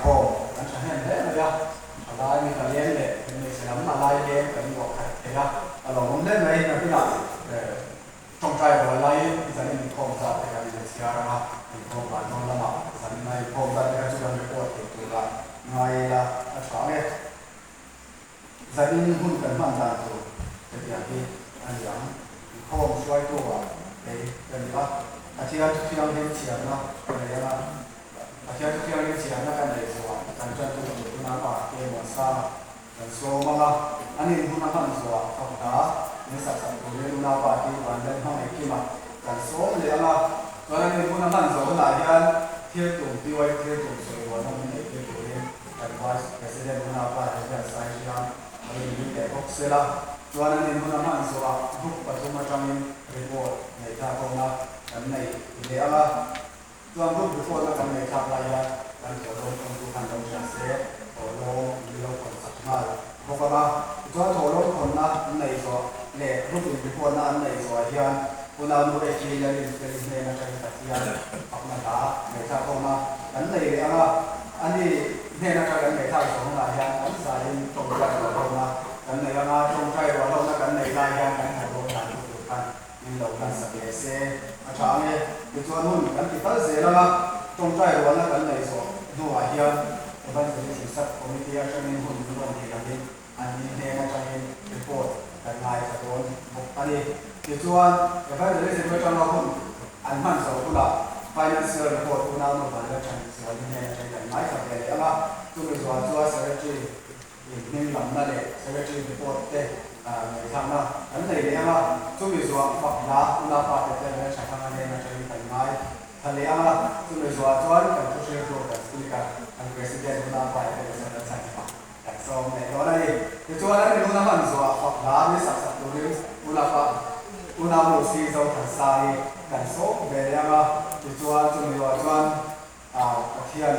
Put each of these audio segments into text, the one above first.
microphone kan cha hen le ya alai mi ka len le mi se lam alai le kan yo kha te ya alo mom le mai na pina trong trai wa lai zan ni khom sa te ka ni sia ra ni khom ba non la ma zan mai khom sa te ka chu kan report tu la ngai la a cha le zan ni hun kan man da tu te ya ki an yang khom swai tu wa te kan ba a chi a chi ang hen chi na ne ya akhirnya tu yang ini siapa kan dari semua kan contoh untuk apa yang masa dan semua ani pun akan semua fakta ini sahaja boleh apa di bandar hang ikimat dan semua dia orang ini pun akan semua layan tiap tu diwai tiap tu semua orang ini tiap tu ini dan vice president pun apa ada saya yang ini depok sela orang ini pun akan semua buk batu macam ini report mereka kena dan ini tuan pun before kan mereka layan dan tolong untuk kandang jasa tolong beliau konsekmal pokoknya tuan tolong kena naik so le rutin before na naik so ahian punah mulai kira dari mana cari kajian apa nak mereka kena dan naik apa ani mana cari mereka so ahian kan saya tolong tolong dan naik apa tolong cari tolong kan naik layan kan tolong kan ini lakukan sebiasa macam ni tuan pun kan kita zela trong trai wa na kan nei so do a hian ban se ni sat committee a chanin hun du ban he kan ani ne na chanin report kan ngai sa don bok ani tuan ban se ni se ma hun an man so kula financial report una no ban la chan so ni ne na kan ngai sa le ala tu me so a secretary ni lam na le secretary report te người tham gia vấn đề này là chúng mình dùng hoặc là una part để để sản phẩm này nó trở thành mai thành là chúng mình dùng cho anh cần tôi sẽ cho các speaker anh president una part để sản phẩm sản phẩm tại sao này đó đây thì cho anh mình una mình dùng hoặc là mình sản xuất đối với una part una một xí dầu thật sai cần số về là thì cho anh chúng mình dùng cho anh các thiên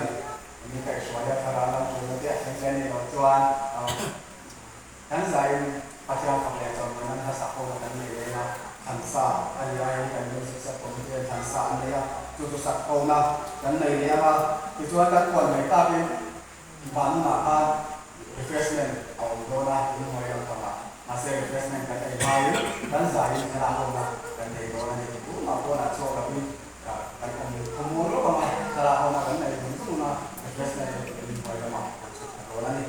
mình phải số ra thà làm chúng nó để thành cái này cho anhทั้งใจปัจจัยของแรงจำนวนนั้นถ้าสักคนกันนี่เลยนะทันซาอะไรกันนี่สักคนที่ทันซาอันนี้จุดสักคนนะกันในนี้ว่าที่ตัวกันคนไม่ตัดเป็นบ้านมาบ้าน refreshment เอาโดนะที่หัวยังทำมาเซ refreshment กันไอ้บ้านกันใจขนาดคนนะกันในโดนะนี่ผู้มาคนละโชว์กับนี่กันคนขโมยรถมาขนาดคนนะกันในคนทุกนะ refreshment เป็นหัวยังมาโดนะนี่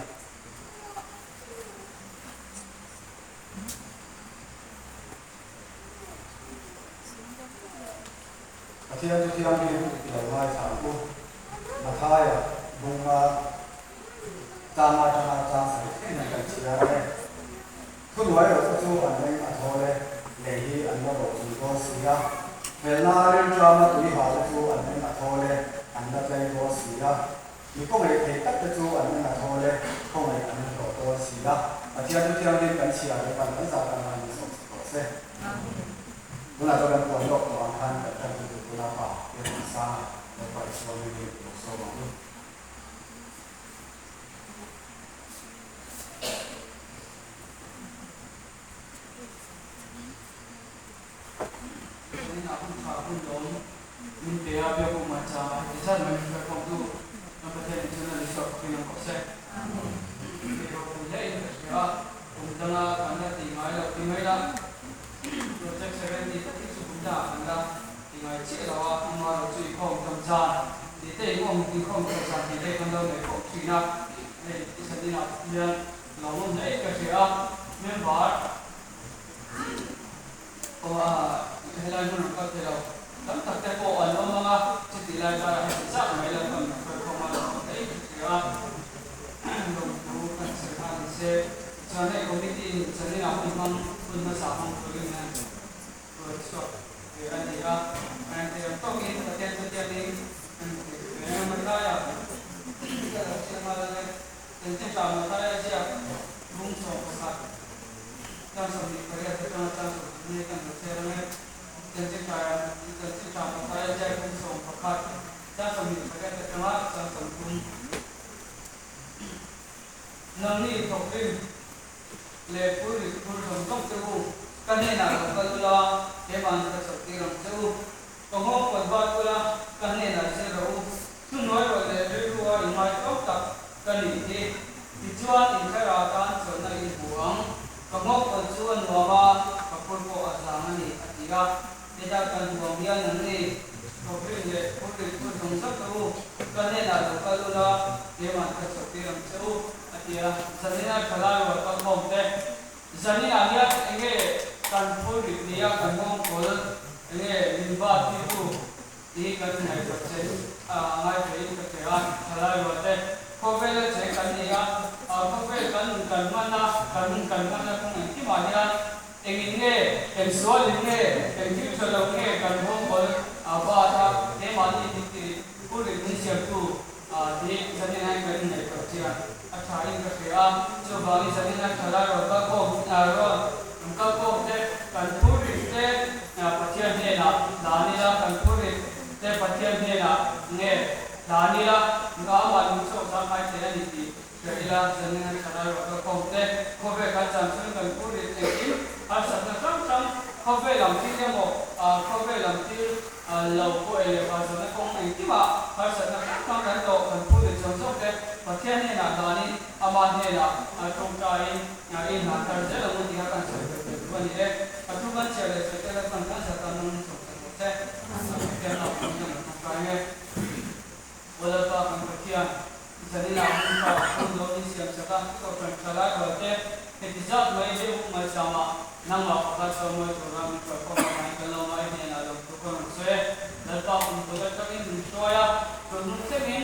ที่เราที่เราเรียนที่เราได้สามคนมาท้ายบุงมาจางมาใส่ที่นั่นกันเชียร์เลยทุกวันเราจะจูอันนี้อันโตเลยเลยที่อันว่าบอกจุดก็เสียเวลาเรียนจามาตุลิหาจะจูอันนี้อันโตเลยอันนั้นเลยก็เสียมีพวกไอ้เทตัดจะจูอันนี้อันโตเลยพวกไอ้อันนั้นก็เสียที่เราเรียนกันเชียร์เลยปันนั้นจะกันมาในสองสิ่งเสียเวลาเราเรียนคนยกตัวอันแต่การดูคุณภาพเรื่องสร้างและปล่อยส่วนนี้อยู่ส่วนนี้นี่นะคุณข่าวคุณโยมมันเดียบเดียวกับมันจะที่ฉันไม่เคยฟังดูนักประเทศที่นั่นที่ชอบกินน้ำกอกเซ่ที่เราคุณเล่นก็ใช่ว่าคุณตั้งอันนั้นที่ไม่เราที่ไม่ละโปรเจกต์เซเว่นที่ที่สุดคุณจะอันนั้นที่ไม่เชื่อเราว่าคุณมาเราช่วยของทำจานที่เต้งงที่ของทำจานที่เต้กันเราไม่ของชีนักที่ฉันนี่นะเรื่องเราลงได้ก็ใช่ว่าเมื่อวานเพราะว่าให้เราดูก็ที่เราตั้งแต่ก่อนเรามาจิตวิทยาการให้ทราบไม่เราทำเพื่อความเราได้ใช่ว่าลงดูกันสักครั้งเสียฉันให้คอมมิตี้ฉันนี่นะคุณมาสามคนตัวนี้นะเปิดสอบเดี๋ยวอันนี้ก็อันนี้ต้องมีประเทศนี้เนี่ยมันได้อะก็เชื่อมาเลยเป็นที่จำมาได้เสียรุ่งสองสักตั้งสมัยเรียนที่ตั้งนี่กันเชื่อเลยเป็นที่จำมาได้เสียรุ่งสองสักตั้งสมัยเรียนที่ตั้งตั้งสมัยนั่งนี่ตกดินเล็บปุยปุยต้องเจ้ากันนี่นะก็ตุลาเฮมันจะสกิลเจ้าต้องห้องปฏิบัติตุลากันนี่นะเชื่อเราทุนน้อยกว่าเลยด้วย in mai tok tak kan ni ti ti chuan in khara tan chon na in buang ka mok ko chuan nuama ka pur ko asang ani atira eta kan buang hian an ni ko pin le ko ri tu thong sak tu kan ne na lo ka lu la le man ka chok ti ram chu atira sanina khala wa ka mok te sanina ya enge kan pur ri nia kan mong ko enge limba ti tu ti kan nei ko che ngai pe ka che an khala wa te ko ve le che kan ni ya ko ve kan mana ko ngai ti ma ya engin nge en sual nge en ti chalo nge kan mong ko ba ta ne ma ni ti ku ri ni se tu ti sanina kan nei ko che athai ka che a cho ba ni sanina khala wa ka ko ro ka ko te kan pu ri te pathian ne na dani la kan pu ri te pathian ne na nge dani la nga ma ni so sa mai te ni ti kerila sanina khala wa ka ko te ko ve ka cham sun kan pu ri te ki har sa na sam ko ve lam ti ne mo ko ve lam ti lo ko ele ba sa na ko ngai ti ma har sa na ka kan do kan pu ri chom so te pathian ne na dani ama ne na tong kai ya in na tar je lo ti ha kan sa ni le atu ban che le se te la kan sa ta nun so te ke na ko ni na kai ne wala pa kan pathian sanina ka ko do ni siam sa ka ko kan khala ko te ti zat mai je mai sama nang ma ka so mo to ram ko ko mai ka lo mai ne na lo ko ko se la pa ko ko ta ni ni so ya to nun se min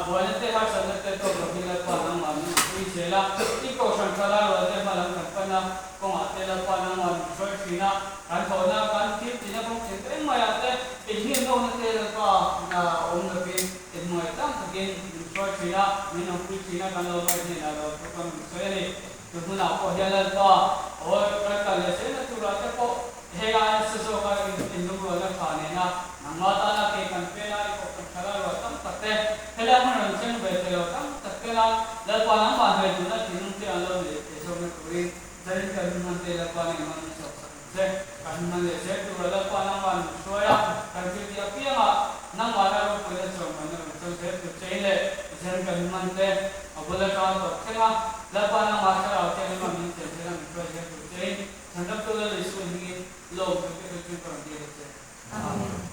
buat te har sa te to ko ni la pa nang ma ni ni se la ti ko san khala lo te ma lang kan pa na ko ma te la pa nang ma ni so fina kan ko na kan ti ti na ko te te ma ya te e ni no na te la pa om na pe e mo ta ta gen ni so fina ni no pu fina kan lo mai ni na lo ko ko so ni to na ko ya la pa o ka ka le se na tu ra te ko he ga sa so ka in no ko la pa ne na nang ma ta na ke kan pe na ko kan khala lo tam ta te hela man chen be te lo tam ta ke la la pa nang ma he tu na ti nu te an lo le te so me ko ri dai kan man te la pa ne man so se kan man le se tu la pa nang man so ya kan ti ya pi ma nang ma la ro ko le so man no so se tu che le chen kan man te abula ka to ke ma la pa nang ma sa te ma min te se na mi ko je tu che chan da to le so ni lo ke ke tu ko ti le se amen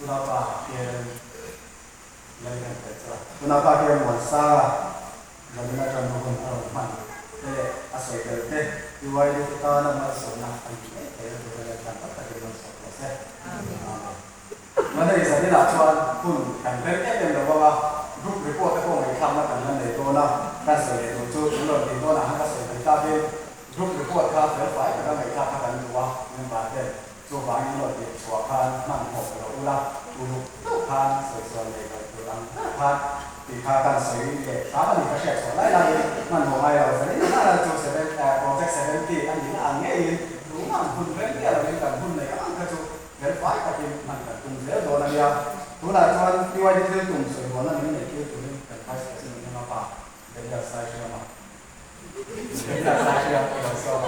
Kenapa kian lain kerja? Kenapa kian masa lain akan mohon rahmat? Asal kerja dua itu kita nama sunnah ini. Kita dapat tak kita selesai. Mana di sana nak cuan pun kan kerja yang bawa grup report aku mai kama kan mana itu nak kan saya itu jual itu nak hanya saya kita ke grup report kan verify kan mai kama kan dua memang做反映了的所看慢活的乌拉乌鲁看所以说那个就让看比他看谁的他们那个写出来了慢活还有谁那就是project 70อันนี้อันนี้รู้มันคุณเรื่องเดียวเป็นการคุณในการก็จะเรียนฝ่ายกับมันกับคุณเรียนโดนอะไรอ่ะตัวนั้นตอนที่ว่าที่เรื่องตุ่มสวยวันนั้นนี่คือตัวนี้กันไปเสียสิ่งนี้มาป่ะเป็นแบบสายเชื่อมาเป็นแบบสายเชื่อมาเราสอบ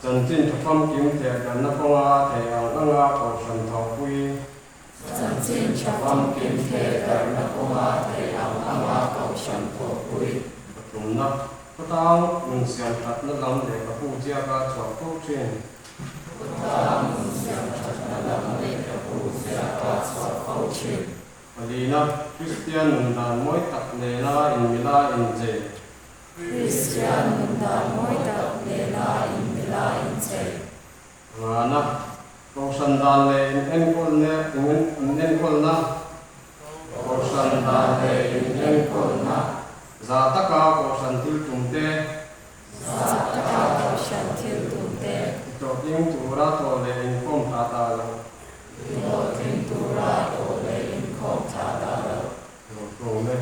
จ chân tin thập phẩm kiếm thể gần nó không à thể ăn ăn cầu sân thảo quy chân tin thập phẩm kiếm thể gần nó không à thể ăn ăn cầu sân thảo quy đúng đó có tao mình xem thật nó lắm để có phụ gia ca cho câu chuyện vì nó Christian mình là mỗi tập này là in mila in dễ Christian mình là mỗi tập này là in mila in dễ và nó câu sân đàn lệ in en col nè in en col na câu sân đàn lệ in en col na za ta ca câu sân til tum te za ta ca câu sân til tum te to ting tu ra to lệ in kom ta ta la to ting tu ra to lệ in kom ta ta la rồi nè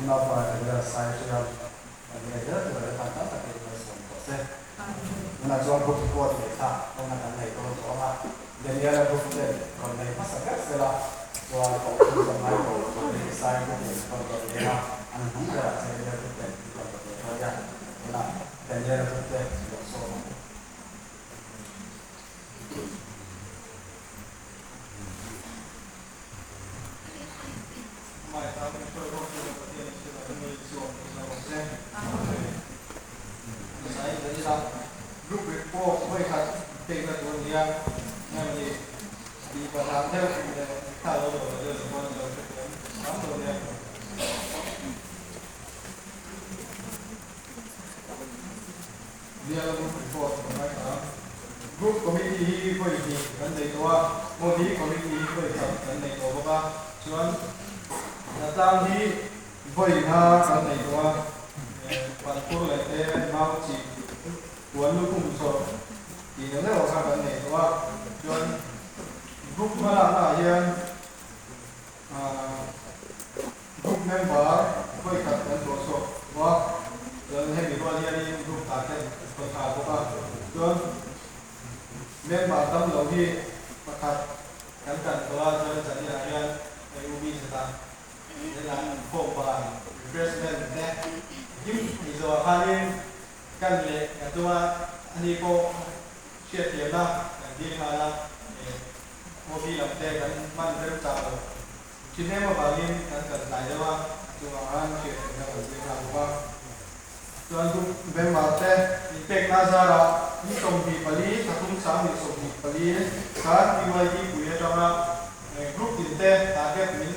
nó phải là sai cho nhau người rất là phản tác đặc biệt là sống của xe là do một cuộc thể thao trong ngày này tôi có mà đến giờ là cuộc thể còn này phát sinh các sự là do có những cái máy của để sai của mình còn có thể là anh không là sẽ là cuộc thể còn có thể thôi ra là đến giờ là cuộc thể của số mai ta mình chơi không được có tiền thì là người xuống là một xe sai đấy là lúc việc cô mới khát tiền là tuần đi ăn ngày gì đi vào làm theo thì thao rồi rồi con rồi lắm rồi đi đi là lúc việc cô mai ta group committee với thì vấn đề đó một tí committee với thằng vấn đề đó ba chuẩn là tao đi với ha cái này đó bạn cô lại thế mau chỉ muốn lúc cùng số thì nếu là sang cái này đó cho group mà làm là hiện group member với các thành viên số đó cho nên cái đó đi group ta cái phần thảo của bạn cho member tâm đầu đi và các cái đó cho nên sẽ là hiện UB sẽ ta nên là phổ và refreshment nè giúp thì giờ hai căn lệตัวอันนี้ก็เชื่อเทียมนะดีมาละโมบีลำเตกันมันเริ่มจากชิ้นนี้มาบางทีกันกันหลายได้ว่าตัวอันเชื่อเทียมกันดีมาว่าส่วนทุกเบมมาเตมีเป็กนาซาระมีสมบีปลีถ้าทุ่งสามมีสมบีปลีการที่ว่าที่คุยจะมากรุ๊ปติดเตตาเก็ตมิน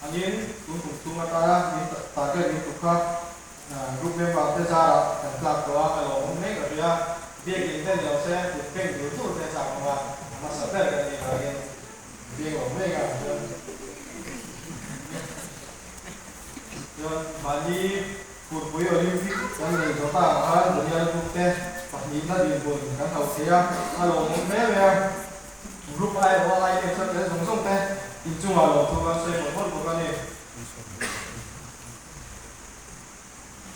อันนี้คุณมาตามีตาเก็ตมีตุกข้ารูปแบบแบบเจ้าแต่กลับตัวเราไม่ก็เรียกเบี้ยกินได้เดียวเสียเพ่งดูทุกเจ้าของว่ามาสับเปลือกกันนี่อะไรเบี้ยของไม่กันจนมาดีพูดคุยโอลิมปิกกันเลยตัวตาฮะตัวนี้รูปเตะปัจจุบันดีบุญกันเขาเสียเราไม่เลยรูปอะไรว่าอะไรเนี่ยสักแต่ส่งเตะอีกจุ่มเราทุกคนเสียหมดพวกกันนี่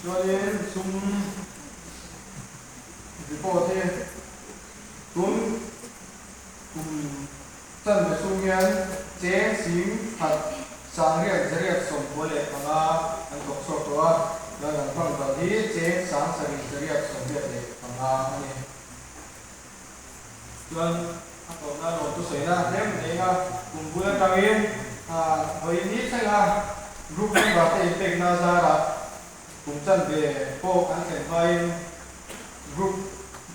cho nên sung report thế tuấn cùng chân về sung nhân chế xím thật sáng riết sống bố lệ mà anh cọc sọc đó là làm bằng tàu đi chế sáng riết sống biệt lệ mà anh em tuấn anh cọc ra rồi tôi xảy ra thêm để cùng bữa trao yên với ít sẽ là group member thì tình na ra là cùng chân về cô ăn kèm vai group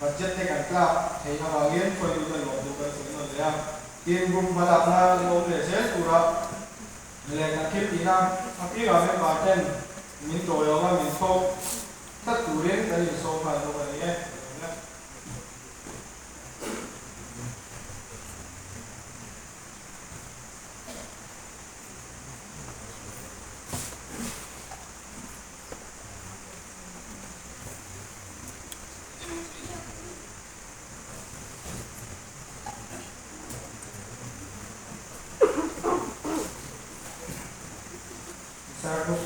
budget thì cần cao thì nó vào nghiên phơi được rồi được rồi rồi đấy tiền group mà làm na lông để chết tụ ra để là kiếm tí năm khi ở bên ngoài trên mình đổi ở mình số tất tụ đến cái số phải đâu vậy nhé Sarko,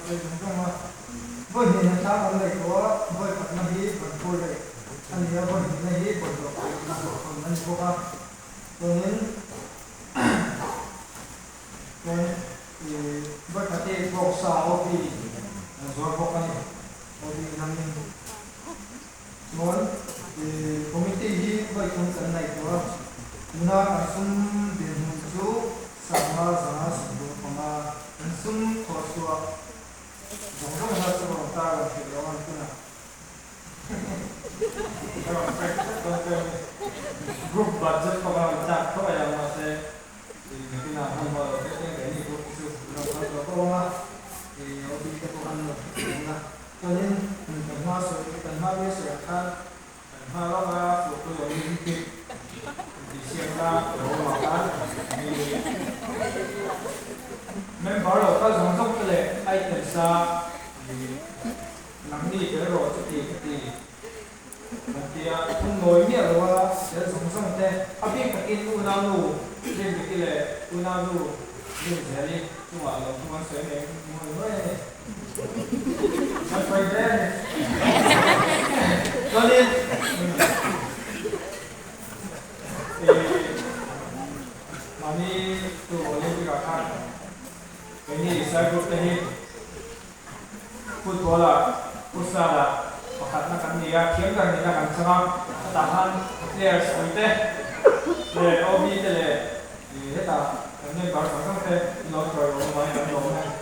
cái chúng ta với những cái tháp ở đây có với các cái gì còn thôi đấy anh nhớ với những cái gì còn được còn anh có cả cho nên thì với các cái góc sao thì rồi có cái thì nằm muốn thì committee gì với chúng ta này có una sum din chú sama sama sum mà sum thosua giống như là sự đồng ta là chuyện đó anh kuna group budget có bao nhiêu chắc thôi là mà sẽ thì cái nào không bao cái này group sự nó có mà thì ở bên cái công ăn là cho nên mình hoa sợi cần hoa với sợi khác cần hoa đó là của tôi là những cái thì xem ra đồ mà cá thì mình bảo là các dòng sông cái này ai cần xa thì nắm đi cái rồi thì không nói nhiều rồi sẽ dòng sông thế à biết cái in unalu bên cái này unalu bên cái này chúng ta làm chúng ta sẽ này mọi người nó phải thế cho nên Mami tu Olympic akan ini saya ini footballer pusara pakat nak kami ya kian kan kita kan sangat tahan players itu le obi itu le ini tak kami baru pasang te lot kau orang main dan orang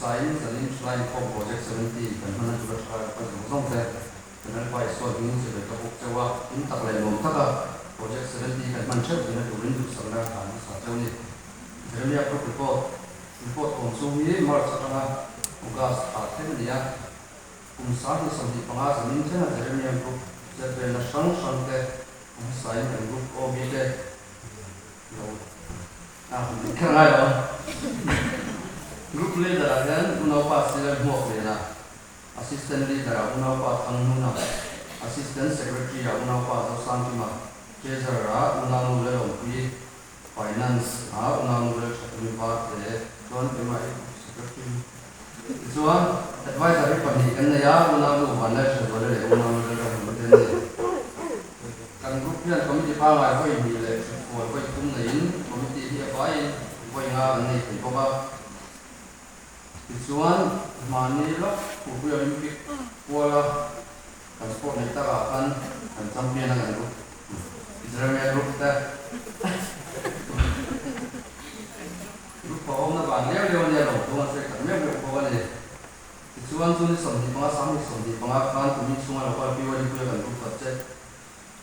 Sain zalim selain kau project 70 kan mana juga sekarang kan zong teh dengan pai so ini sudah kau cewa ini tak lain lom tak project 70 kan macam dengan turin tu sangat kan satu ni jadi aku report konsumsi mar sekarang ugas akhir dia umsah sampai pengas ini cina jadi aku jadi nasang teh sain kan group obi teh kenal ya Group leader akan unapa sila muak lena, assistant leader unapa tangnuna, assistant secretary unapa dosantima, treasurer unamu lelong pi, finance unamu lelong satu tuan pemai secretary. Tuan advisory panikan ya unamu bandar sebagai unamu lelong menteri. Kan group yang komite pangai koi mile, koi kumnain komite dia baik, koi ngah ni koi Tujuan Manila Kubu Olympic Kuala transport kita akan champion dengan itu. Israel group kita group kau na banyak dia loh, tuan saya kami group kau ni. Tujuan tu ni sambil pengakan kami semua lepas piwali punya kan group budget.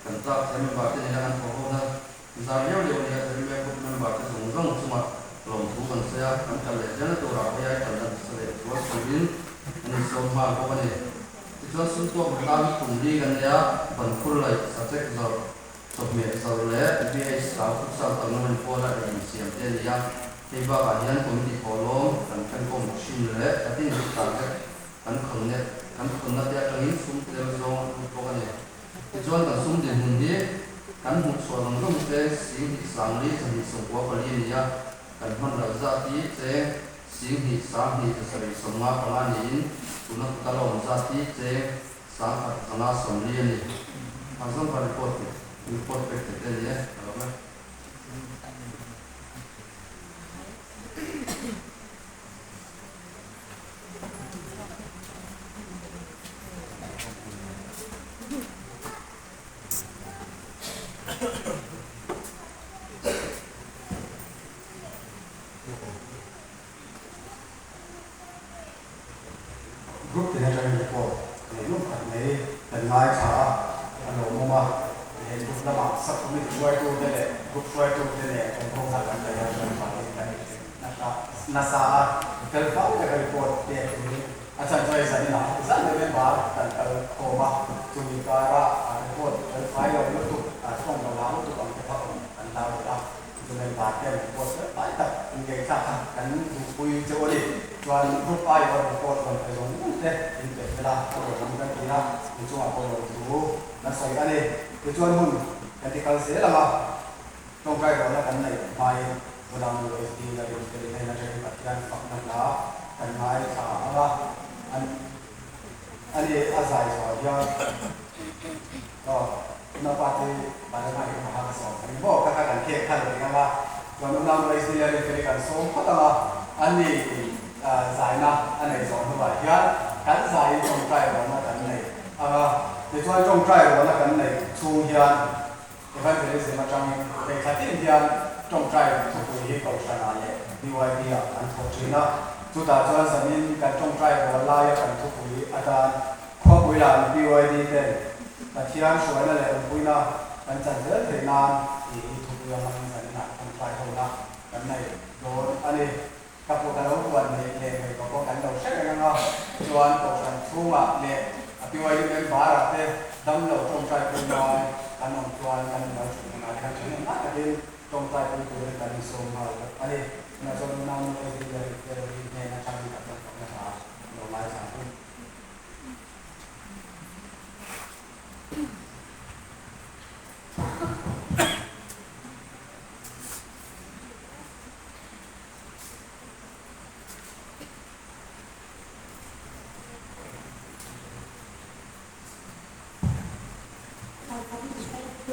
Kantak kami baca ni dengan kau na. Israel dia Israel group kami baca semua semua. Lom bukan saya kan kalau jangan tu orang yang kalau saya buat sendiri ini semua apa ni itu semua berkali kali kan ya bantul lagi satu jauh sebelum jauh dia sahut sahut teman pola yang siap dia tiba bagian komite kolom dan kan komisi tapi ini target kan kena dia kali semua jauh apa ni itu kan semua dia kan soalan tu mesti sih sangli sih semua kali ni ya kan mana zati ceng singhi sahni kesari semua penganin guna kalau zati ceng sah tengah sembilan ni langsung pada report pekter ya kalau mana group thì nó cho nên report để lúc này lần mai trả anh đồ mua để group nó bảo sắp có mình quay tu đây này group quay tu đây này cũng không phải là cái này phải cái nasa cái pháo cái report để anh chẳng cho anh giải nào rất là bên bà tận ở hồ mà chúng ta ra report cái phái đầu nó tụt không đầu láo tụt bằng cái thọ anh tao được đâu cho nên bà kia một cuộc rất tái tập cái khác cắn vui chỗ đi cho anh rút ai vào một cuộc còn phải giống thế thì để ra rồi làm cái gì đó thì chúng ta còn đủ nó xoay ra đi cái cho anh cái thì cần sẽ là mà trong cái đó là cái này mai vừa làm rồi thì là điều cái này là cái mặt gan phật năng lá cái mai xả ra anh ấy dài rồi do đó nó bắt thì bạn ấy mà hàng số anhบอกcácการเที่ยวขันเลยกันว่าวันนั้นเราไปซื้ออะไรกันส่งเพราะว่าอันนี้สายนะอันไหนสองเท่าไหร่ยันกันสายจงใจวันนั้นกันไหนในช่วงจงใจวันนั้นกันไหนชูยันที่เขาจะได้เสียมาจังในขัดที่ยันจงใจทุกคนที่เขาชนะเนี่ยดีไว้ดีอ่ะอันทุกทีนะสุดท้ายจนสมินกันจงใจวันลายกันทุกคนอาจารย์ข้อคุยหลังดีไว้ดีเด่นแต่ที่ร้านสวยนั่นแหละคุยนะมันจะเดินถึงนานอีกทุกอย่างมันจะหนักคนไปเท่านั้นกันในโดนอันนี้กับพวกเราทุกวันนี้เลยไปกับพวกกันเราใช้กันเนาะชวนตกกันทุ่งอ่ะเนี่ยพี่ว่าอยู่ในบ้านแต่ดำเราจงใจเป็นน้อยกันนองชวนกันเราชุมนุมกันถึงนั่นก็คือจงใจเป็นตัวกันสมมาอันนี้เราจะนำไปที่ในนักการเมืองกับนะครับเราไล่สามคน เ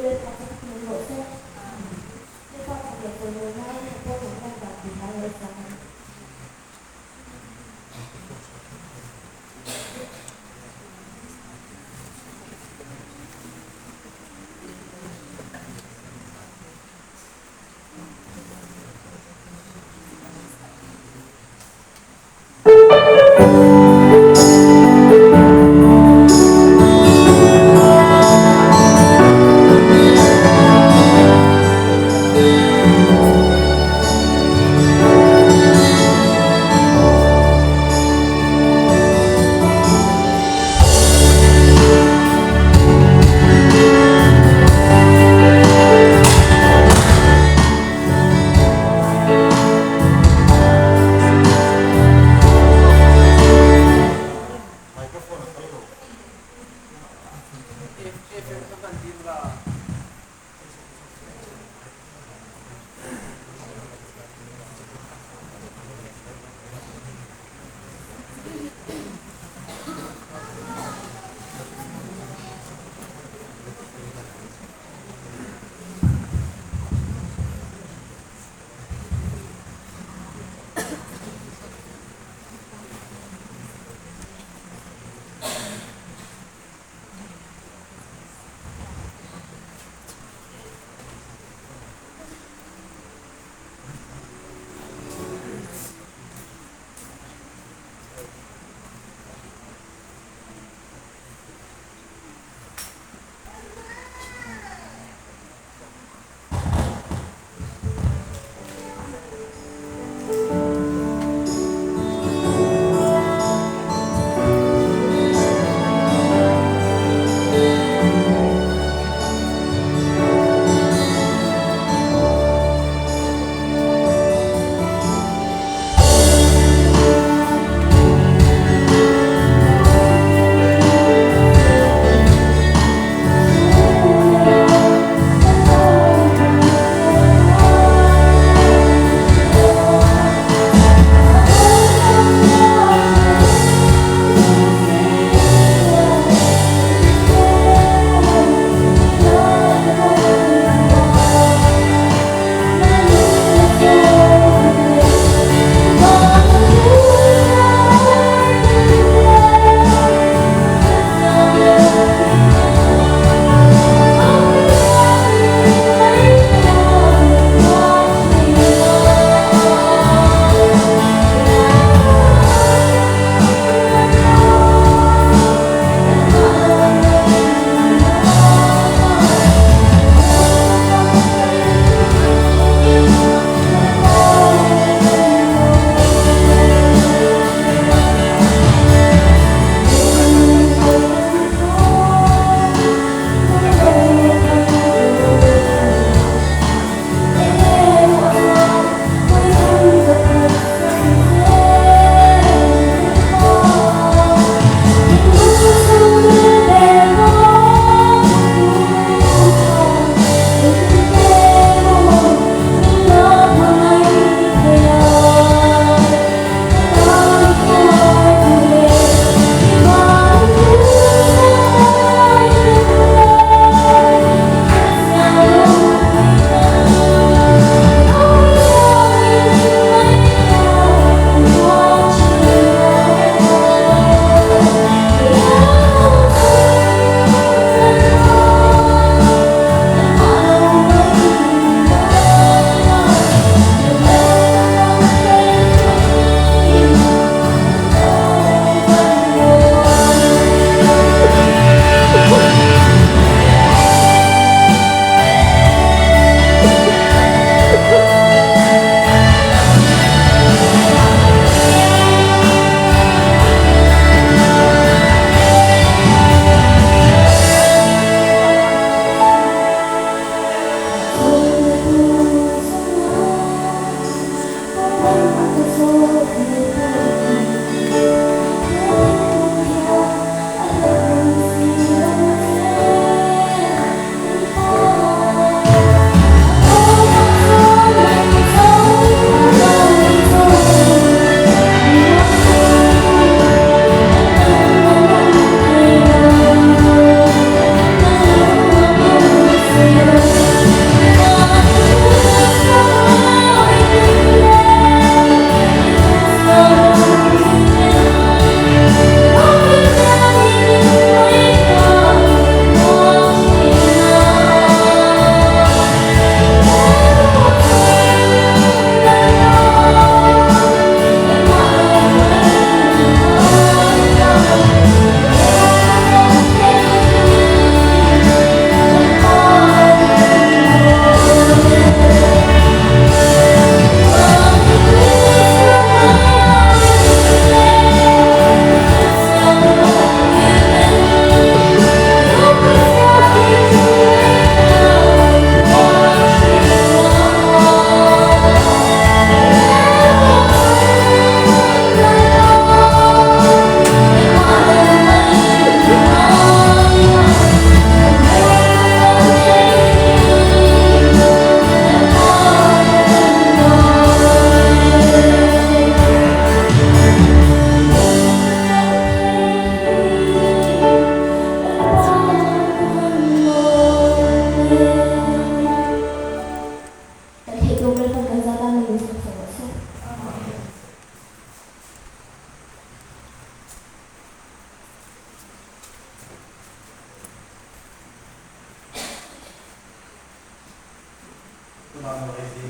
mang người thì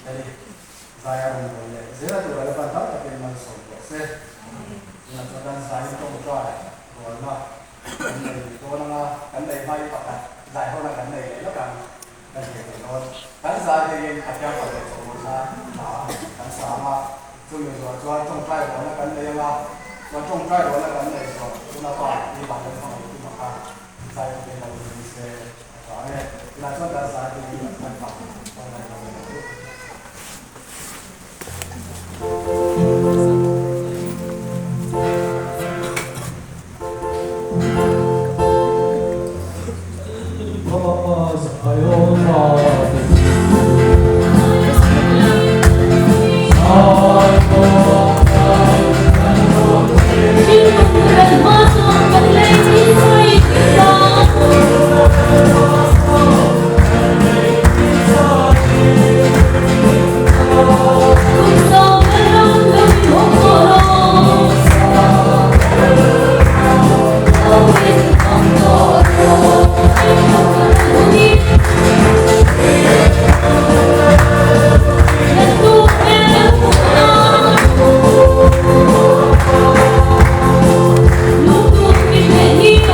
đây dài hơn rồi này dễ là tụi nó bắt đầu là cái mang sầu của xe là cho nên dài trong trại rồi mà cái này tôi nó cái này bay hoặc là dài hơn là cái này nó càng cái gì rồi cái dài thì thật ra phải chỗ là cái sao mà tôi rồi cho trong trại đó là cái này mà cho trong trại đó là cái này rồi chúng ta phải đi bằng cái phong cách mà khác dài thì là mình sẽ có này là cho ta dài thì mình phải Hãy subscribe cho kênh Ghiền Mì Gõ để không bỏ lỡ những video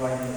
hấp dẫn.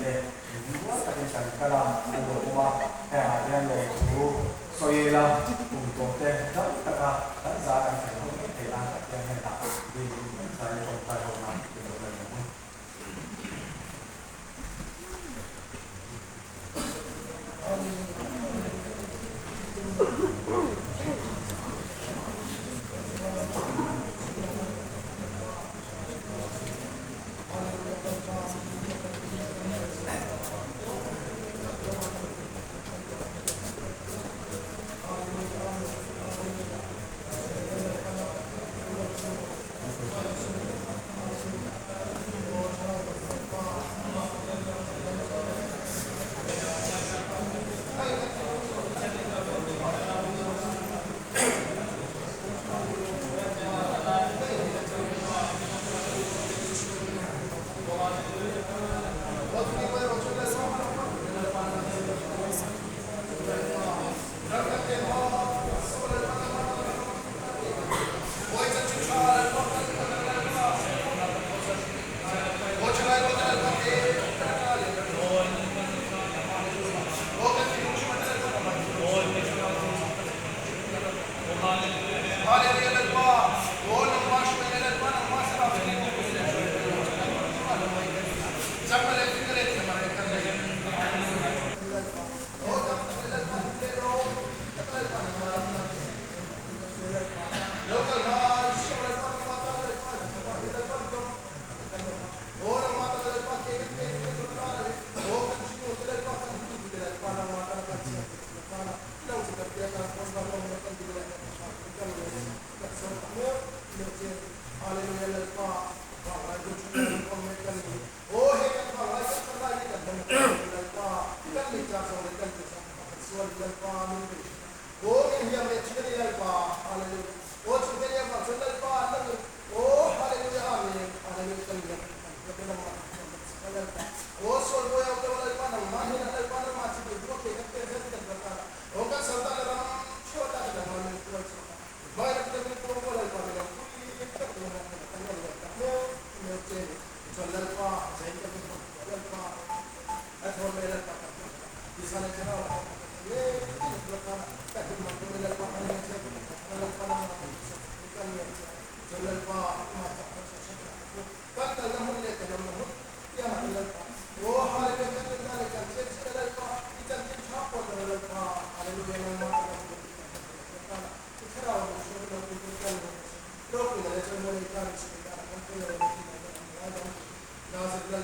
Tapi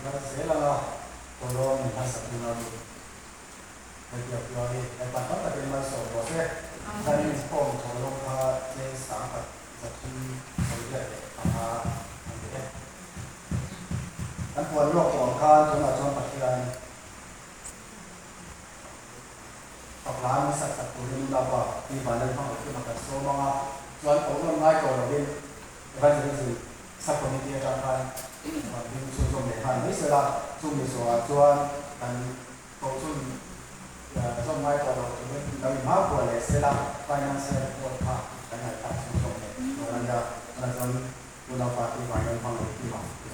kalau saya lah kalau minta satu lalu, jadi apa lagi? Lepas tu tapi masuk bosnya, jadi pom kalau kita jadi sangat satu sahaja apa nanti. Dan buat lokของข้าจนอาจจะปัจจัยปรับล้างสักสักตัวนึงเราว่าที่บ้านเราต้องขึ้นมากันโซมาส่วนผมมันไม่ก่อนเราเป็นวันนี้คือสักคนที่จะทำเป็นส่วนๆในทางนี้เสร็จแล้วส่วนในส่วนส่วนการเขาส่วนส่วนไม่ก่อนเราเป็นเราอยู่มากกว่าเลยเสร็จแล้วไฟนั้นเสร็จตัวผ้าการงานตัดส่วนๆเนี่ยเราจะเราปฏิบัติในทางที่ว่า เ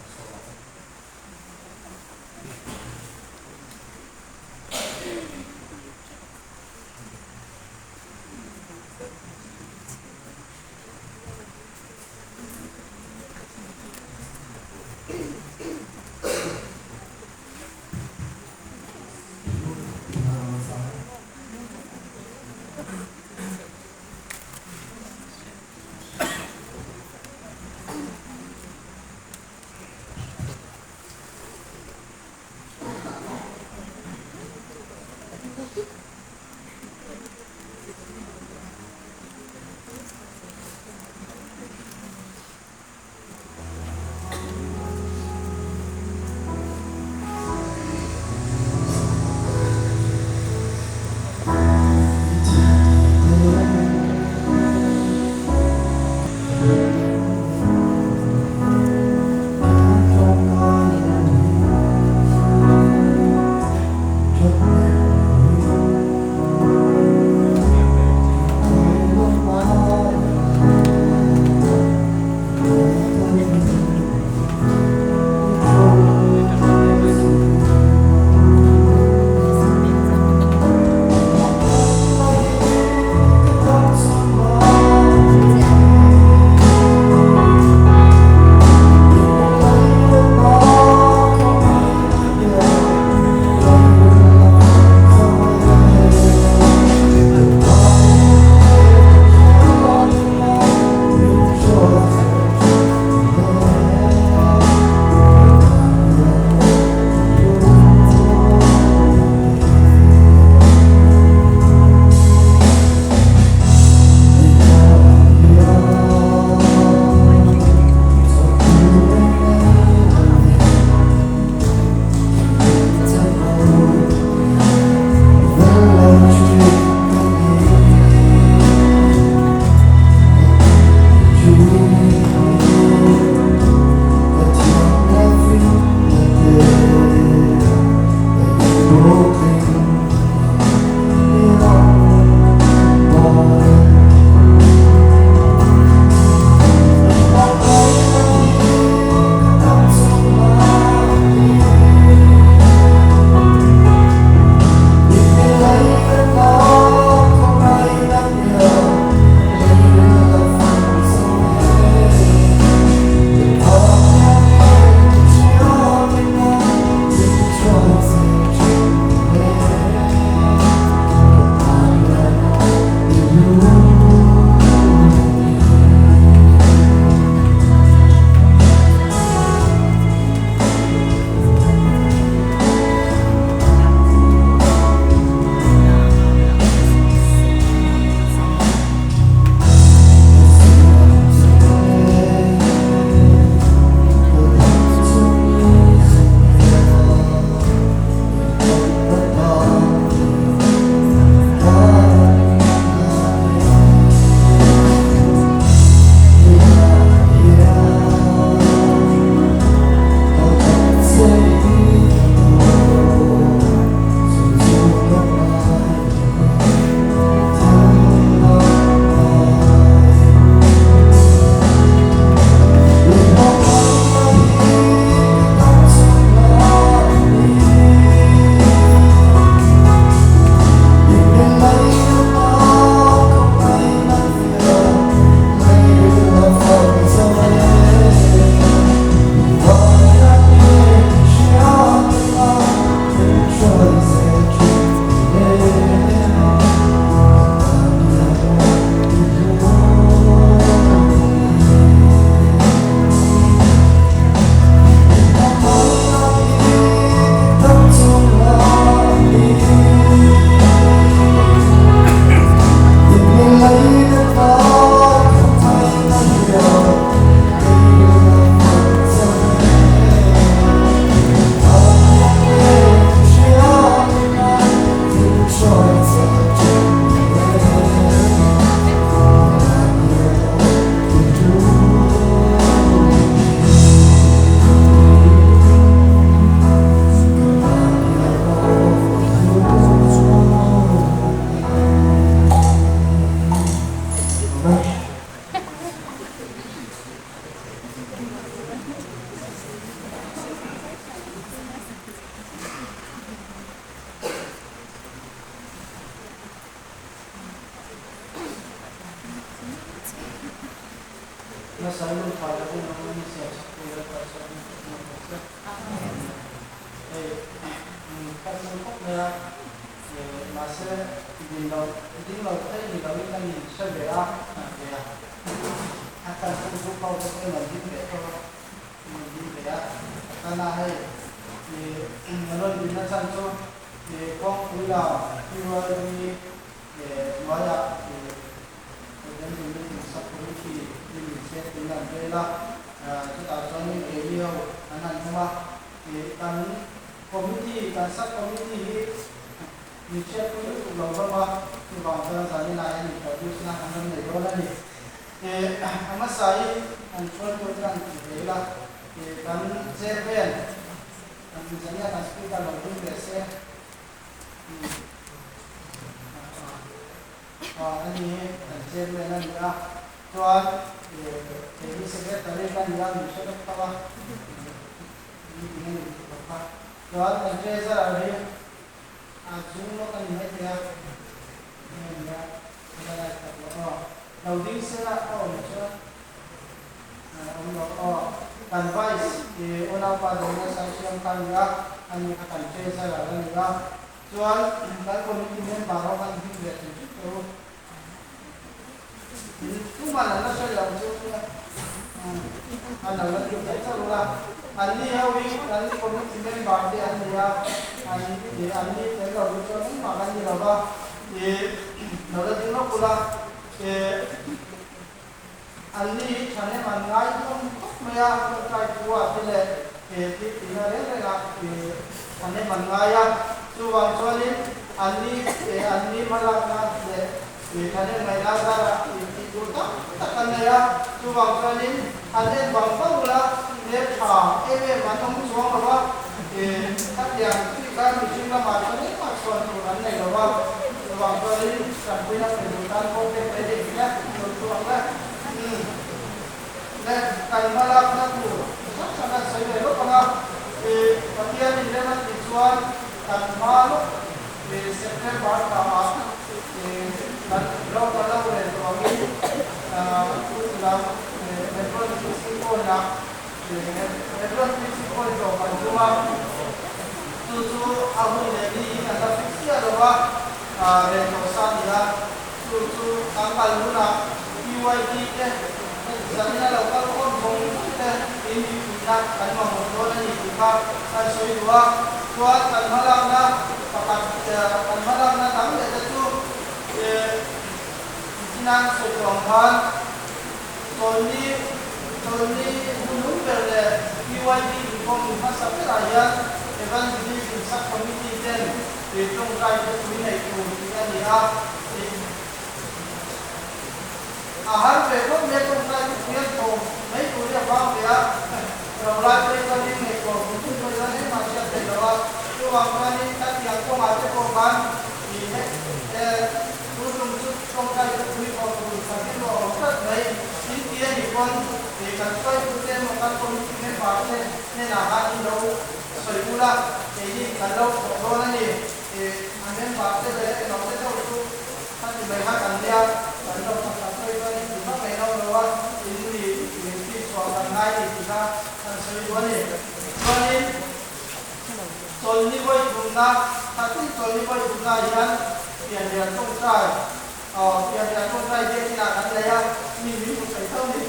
Masai lu pada pun orang siap sekolah pasal kan untuk dia masa di laut kan sebera ya akan untuk kau tu mungkin ya karena menurut bina sancho kong ulah di maya dan ini seperti ini saya tinggal bela kita cari area anak rumah kan komiti kan sub komiti ni cek pun lomba bangsa jadi lain produce na anak ni dola ni amat saya anjuran program bela kan cerpen misalnya kan kita lomba biasa ini cerpen na dia tuan ini sekretari kan dia bisa tahu ini apa tuan treasurer ada semua kan ini dia loading sila kan vice una pa dona sa siyang kanya ang kan treasurer nila tuan kan committee member kan hindi ito itu mana na siya lang siya ano lang yung sa lula ani hawi ani committee member di ani ya ani telo ito ni makan ni baba nada dino pula ani chane mangai kon maya kai tua tele ti tinare la chane mangaya tuwang choli ani malaka chane maila dara Tuta takanaya tuwang kanin ane bangpaula ne tha eme manong chuang lawa tatyang kan michin la ma chane ma chuan tu an nei lawa tuwang kanin sanpuina pedutan ko te pede ina tuwang la ne kai malak na tu sana sai lo panga patian ni le na chuan kan malo September ta dan lo kalau boleh tuangin dalam metode fisiko nak metode fisiko itu cuma tu aku ini kata fiksi adalah rentosan dia tu tanggal guna PYD jadi kalau kau menggunakan ini tidak kan menggunakan ini juga kan sesuatu buat kan malamnya pakai kan malamnya kami ada tu Nang sotonghan Tony Bulung berde PYD reform masa peraya evan di pusat komiti dan hitung kaya punya itu dia ahar bekom hitung kaya punya to mai punya bang dia rawat mereka ini ko untuk berjalan macam terlalu tu angkat ini tak yang ko macam korban ini Turun songkai terpilih orang tapi lo orang lain ini dia di pon di kantor itu makan komisinya partai ini nahan lo sebulan jadi kalau orang ini amen partai dari orang itu kan dibayarkan dia kalau kantor itu ini cuma mereka bawa ini soal lain kita kan sebulan ini soalnya boy guna tapi soalnya boy guna yang dia không sai dia không sai dia tidak akan daya ini bukan tahu ni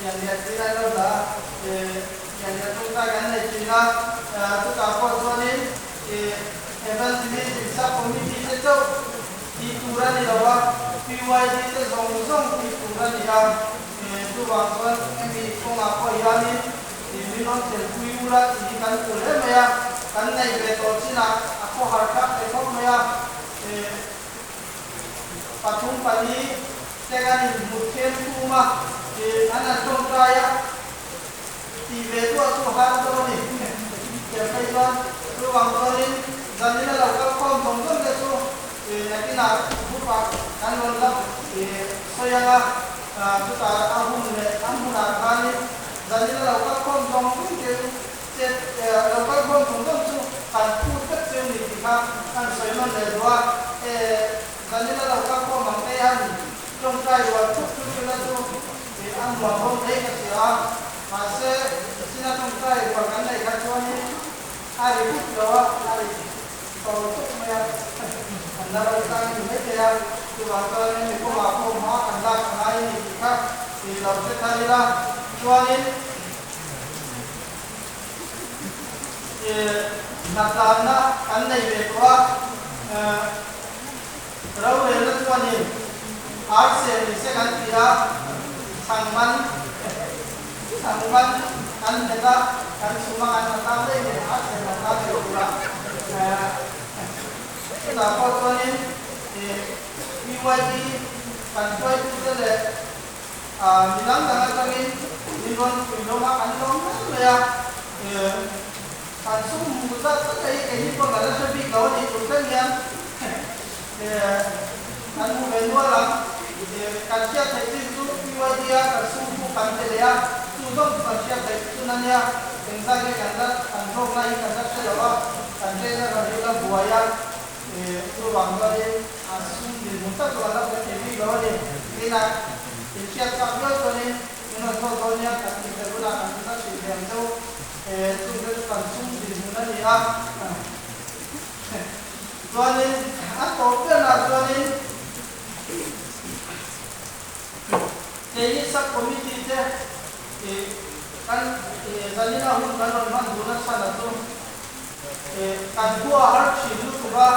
yang dia tidak tahu lah yang dia không sai kan dia tidak tu apa tuan ni event ini bisa komiti itu dikurang di bawah PYD itu song dikurang dia tu bangsa ini kong apa yang ni minum terkuiulah ini kan boleh maya kan naik betul Cina aku harap ekor maya patung padi dengan mungkin rumah anak congkaya di betul aku harap tu ni jadi kan ruang torin jadi lah kalau kau tunggu tu nanti nak buka kan orang saya kita ampun kali jadi lah kalau kau tungguเราก็ร่วมถึงต้องสู้การพูดกับเจ้าหนี้ครับการสวยมันเลยว่าตอนนี้เราก็ข้อมันไม่อันตรงใจว่าทุกๆแล้ว ai đi phút đó ai tàu chúc mẹ anh đã đi sang những cái kia từ vào tới nên có mà không hóa anh đã còn ai thì khác thìเราsẽ thấy ra cho nên nạp làm na anh này về qua rồi về nó cho nên ai sẽ gắn thì ra sang man anh người ta anh sumang anh ta đây để ai sẽ người ta chịu ra cái là có cho nên thì BYD cần phải tự lệ mình nắm rằng cho nên mình luôn mình lo anh lo rồi cần sum một rất cái con là rất bị đó thì cũng rất nhiều anh muốn về mua lắm cần chia thấy chứ BYD cần sum phụ cần thế đấy tu đông cần chia thấy tu nên nha hiện tại cái cần rất cần không này cần rất sẽ đó cần thế là cái buổi ya tu bằng cái sum thì một tất cả là cái bị đó thì cái là chia cắt cho nên nó thôi nha cần thì cái là cần rất sẽ làm cho tu cái cần sum thì nó gì cho nên anh có cái là cho nên cái sắc committee thế kan jadi na hun kan man bulan sana tu kan tua har chilu tuba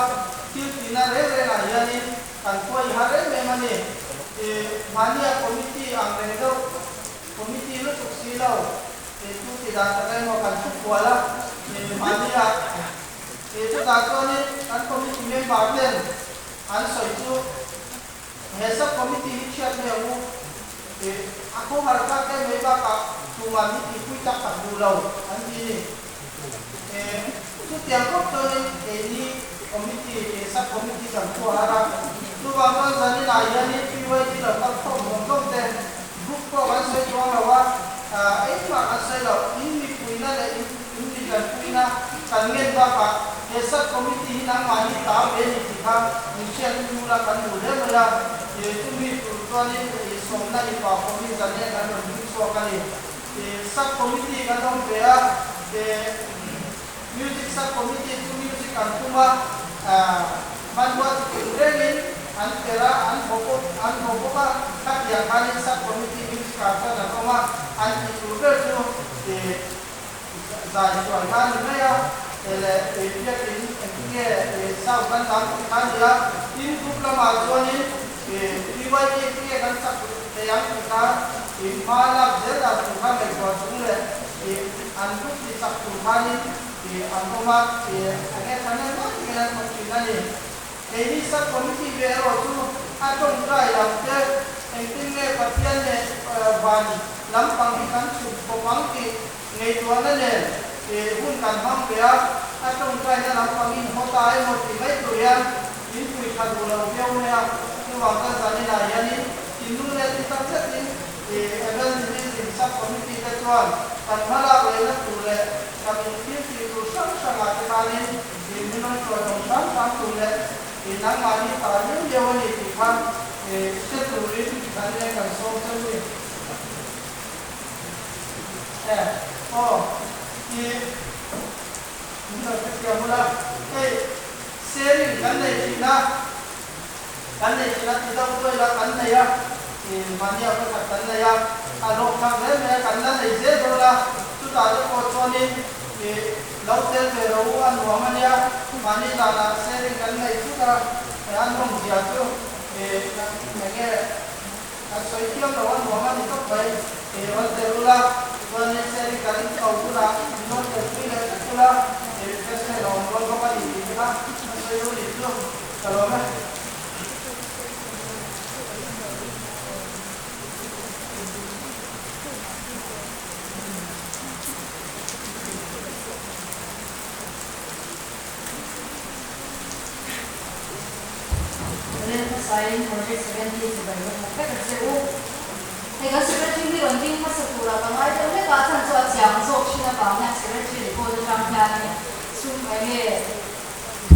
tina re na yani kan tua hare me mane mania committee ang re do committee lu tuk silau tu tidak terkait mau kan tu kuala mania itu tak ni kan committee member ten an soi tu hesa committee chat me u aku harap kan member ka cuma ni ikut tak bulau nanti ni tu tiap waktu ni komiti sub komiti kan tu harap tu bangsa jadi naya ni PYD dapat tom ten group ko kan saya jual lawa ini mak saya lawa ini puina le ini kan puina kangen bapa sub komiti nang mani tahu ni kita mesti mula kan boleh mula itu mi tuan ni somna ni pak komiti jadi kan lebih suakan ni sub committee ka dong pea music sub committee tu music kan kuma manbuat training an tera an bopo ka kat yang kali sub committee music ka na kuma an itu tu za jual kan ni ya ele dia ini sau kan tam kan dia in group lama tu ni PYD dia kan sub yang kita malam jeda Tuhan berbuat sungguh antuk di sak Tuhan ini antumat agak kanan lagi dengan makinan ini sak komisi bero tu atong try lampe pentingnya patiannya ban lampang ikan supang ki ngejualan pun kan ham dia atong try na lampang in hotai motivate tu ya ini kuikan bulan dia tu waktu tadi naya ni indul ni tak sedih event ini sub committee ketuan kan malah boleh tulen kami itu sama kali di minum tuan sama tulen inang mani tanya dia wani tikan seturin tanya kan soalnya ini kita mula sharing kan Cina kita boleh lah kan ya mani apa kata ya kalau kamu ni kanda ni dola tu tak ada koconi lautel beruan waman ya mani lana sharing kanda itu kan anong dia tu menge asal itu kawan waman itu baik lautel dola mani sharing kanda kau dola non terpilih dola kesnya lawan apa ini kita asal itu kalau sign project 70 se bari mo ka se o he ga secretary ni running ma sa pura ka mai to le ka chan so chiang so china ba na secretary ko de chang kya ni sum mai ne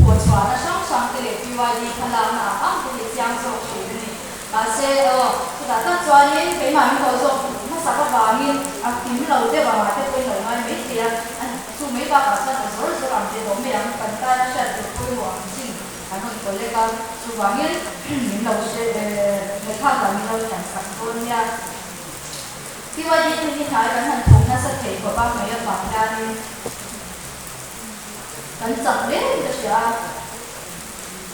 ko chwa na sang sang te le PYD khala na am te le chiang so chi ni ka se o ta ta chwa ni pe ma ni ko so ma sa ka ba ni a kim lo te ba ma te ko lo mai me ti a su me ba ka sa so so ram thì đó mấy anh cần ta nó sẽ được vui mùa chính anh hơn có lẽ là chú vắng ấy mình lâu sẽ người khác là mình lâu chẳng sẵn hơn nha khi mà đi thì thái cái hành thống nó sẽ thấy của ba mấy ở bản ra đi cần chẳng đấy cho chị à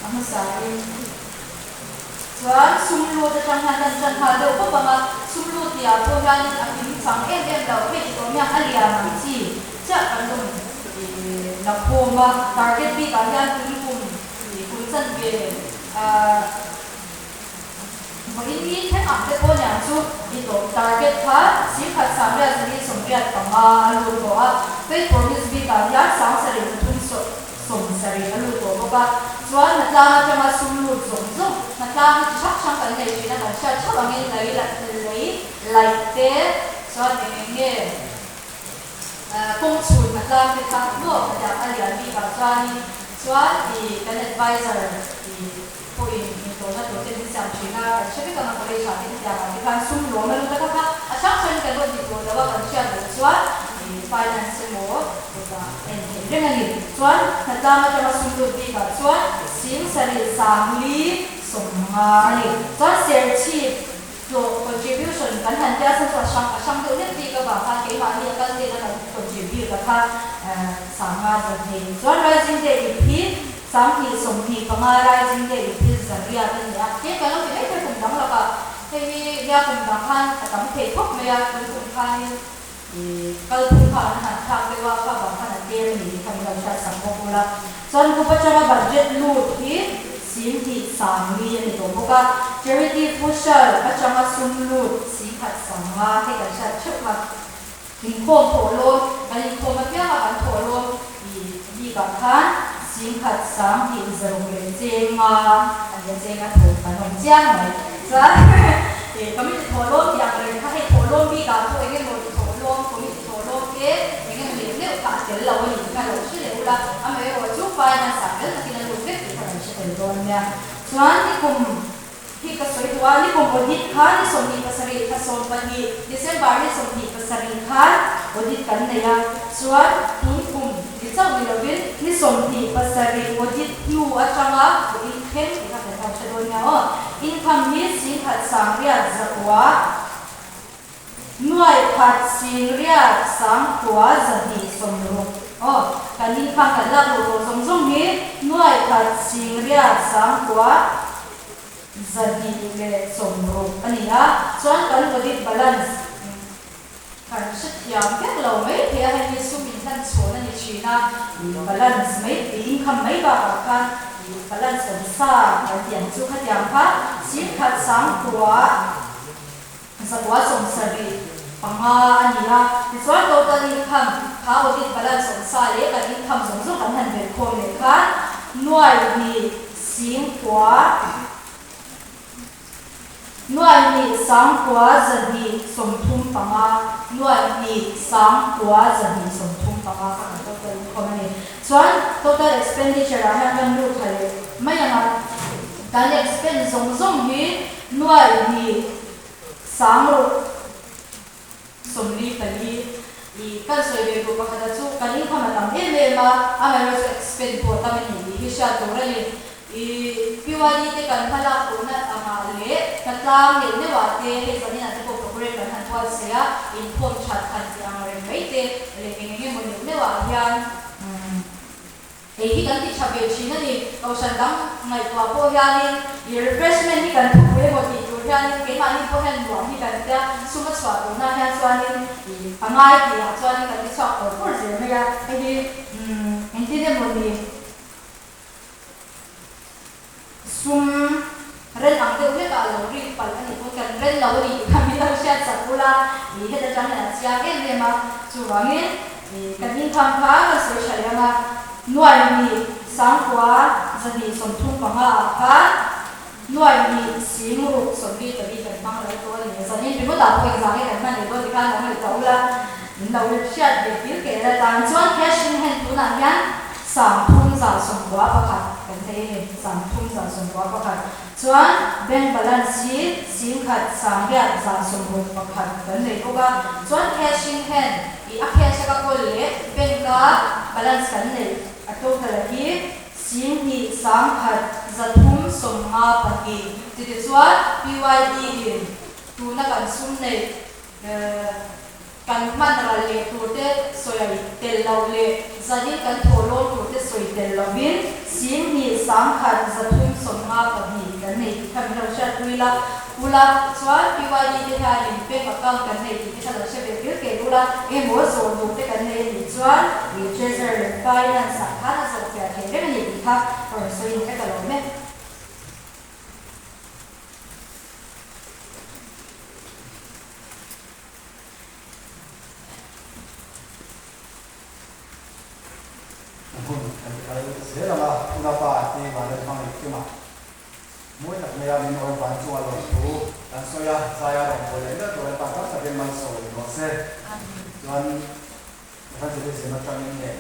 anh sai Tuan sumlu tu jangan ada apa bang sumlu dia tu yang akan sang em dah wei tu yang alia nanti cak kan tu nak poma target bi kalian pun sen be ini kan apa pun yang tu itu target ha sifat sampai jadi sampai tengah lalu tu wei promise bi kalian sang sering tu sering lalu tu apa Tuan nak lama cuma sumlu zong nak lama cak kan dari sini nak cak angin lagi te Tuan ini kongsul nak lama kita dua pada alian di Tuan di kan advisor di poin itu nak tu jadi sampai Cina kalau boleh cakap ini jangan di kan sumlu malu tak apa asal saya kalau di dua dapat kan cak Tuan finance semua dengan ini Tuan nak lama cuma sumlu di Tuan sim sari samli somali Tuan share chi lo contribution kan hanya sesuatu sang tu ni tiga bahasa kehal ni kan dia nak contribute kata sama jadi Tuan rising day ipi samhi somhi pengar rising day ipi zaria kan ya ke kalau kita itu tentang apa ini dia tentang kan tentang kekok mereka tentang kalau tuhan tak lewat apa kan dia ni kami dah cakap sama pula Tuan ku baca budget lu ni simti sami ni tu bukan charity social baca sumlu sihat sama he kan saya cakap lingkong tolong lingkong macam apa tolong di kan sihat sami zarung jenga ada jenga tu kan jang mai Tuan kami tolong yang mereka he tolong di kan tu ingin mau tolong kami tolong ke ingin melihat tak jelas ni kan lalu sih lah ame wajib finance sambil nanti nak lupa kita harus terdonya Tuan ni kum hika soi Tuan ni kum audit kan somni pasari kason pagi Desember ni somni pasari kan audit kan ya Tuan ni kum kita wilawin ni somni pasari audit lu acanga audit ken kita harus terdonya income ni sihat sambil zakwa nuai pat singria sang tua jadi somru kan income kan lalu song ni nuai pat singria sang tua jadi le somru ani ya Tuan kan audit balance kan setiap kan lo mai dia hanya sumin kan soalnya ni China balance mai income mai bahkan balance besar dan yang suka diangkat sihat sang tua Sakwa sari panga ania Tuan total income kau di balance sari kan income song kan han ko le kan nuai ni sim kwa nuai ni sang kwa jadi somthum panga nuai ni sang kwa jadi somthum panga kan total income ni Tuan total expenditure han kan lu thale mai yang kan expense song hi nuai ni Sangro somli kali kan soibe ko pakada chu kali khama tam ma amero expend ko tam ni hisha tora ni piwali te kan thala ko na amale katlam ne wa te he bani na ko program kan han wa sia inform chat kan ti amare meite le ke mo ne wa yan hi kan ti chabe china ni kausan dam ngai ko po yan ni refreshment ni kan thu mo ti Tuan kita ni pun yang luar ni kan dia semua suatu nak yang Tuan ni angai dia Tuan ni kan dia suatu pun sih mereka jadi intinya mesti ren angke uhe kalau ri paling itu kan ren lalu ni kami tahu siapa sekolah ini kita jangan siapa ni mah curangin kan ini kampa kan social yang nuai ni sangkua jadi somthum panga apa nuai ni simuruk sombi tadi kan bang lai tu ni jadi cuma tak boleh jangan kan mana itu di kan mana tahu lah lalu siat betul ke ada Tuan cash in hand tu nantian samthum za songkua pakai kan teh samthum za songkua pakai chuan bank balance hi sim khat sangya za sombo pakhat kan nei ko ba chuan cashing hand I a cash ka kol le bank ka balance kan nei a total hi sim hi sam khat za thum somma paki ti chuan PYD in tu na kan sum nei kan man ra le turte soya tel law le zani kan tholo turte soi tel lawin sim hi sam khat za thum somma paki kan nei kan ro sha tuila ula chuan PYD te ha in bank account kan nei ti ta la she be ke ula e mo so du te kan nei ni chuan ni treasury finance ha na so ke ke re ni ti kha or so in ka lo me thế là una parte mà lên phong lịch kia mà mỗi tập này mình nói bán chua rồi chú ăn soya saya đồng hồ lấy đó rồi bạn các tập viên mang sổ nó sẽ còn các chị biết gì mà cho nên để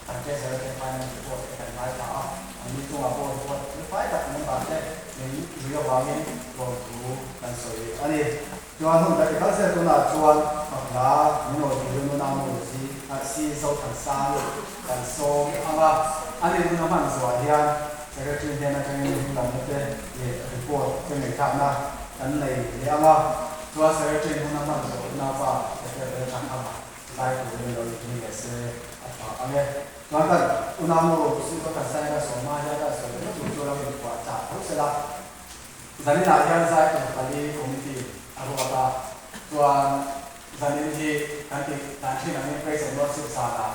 thành cái sẽ cái file này của cái file đó anh đi chung vào bộ cái file đặt những bạn đấy mình chủ yếu vào những bộ chú ăn soya anh đi cho anh hôm nay các sẽ tôi là chuan hoặc là những nội dung nó nằm ở gì si sâu thằng sang thằng sâu anh em nó mang rồi thì cái chuyện này nó cái mình làm một cái report cái người khác na anh này thì anh cho cái chuyện nó mang rồi nó vào cái thằng anh lại của mình rồi thì cái sẽ anh em cho anh unang mo si có thằng sai là số mà ra là số nó chủ cho nó bị quá chặt không sẽ là giờ này là hiện在cái đi committee anh có cho giờ này thì cái thì là những cái sự nó sự sao là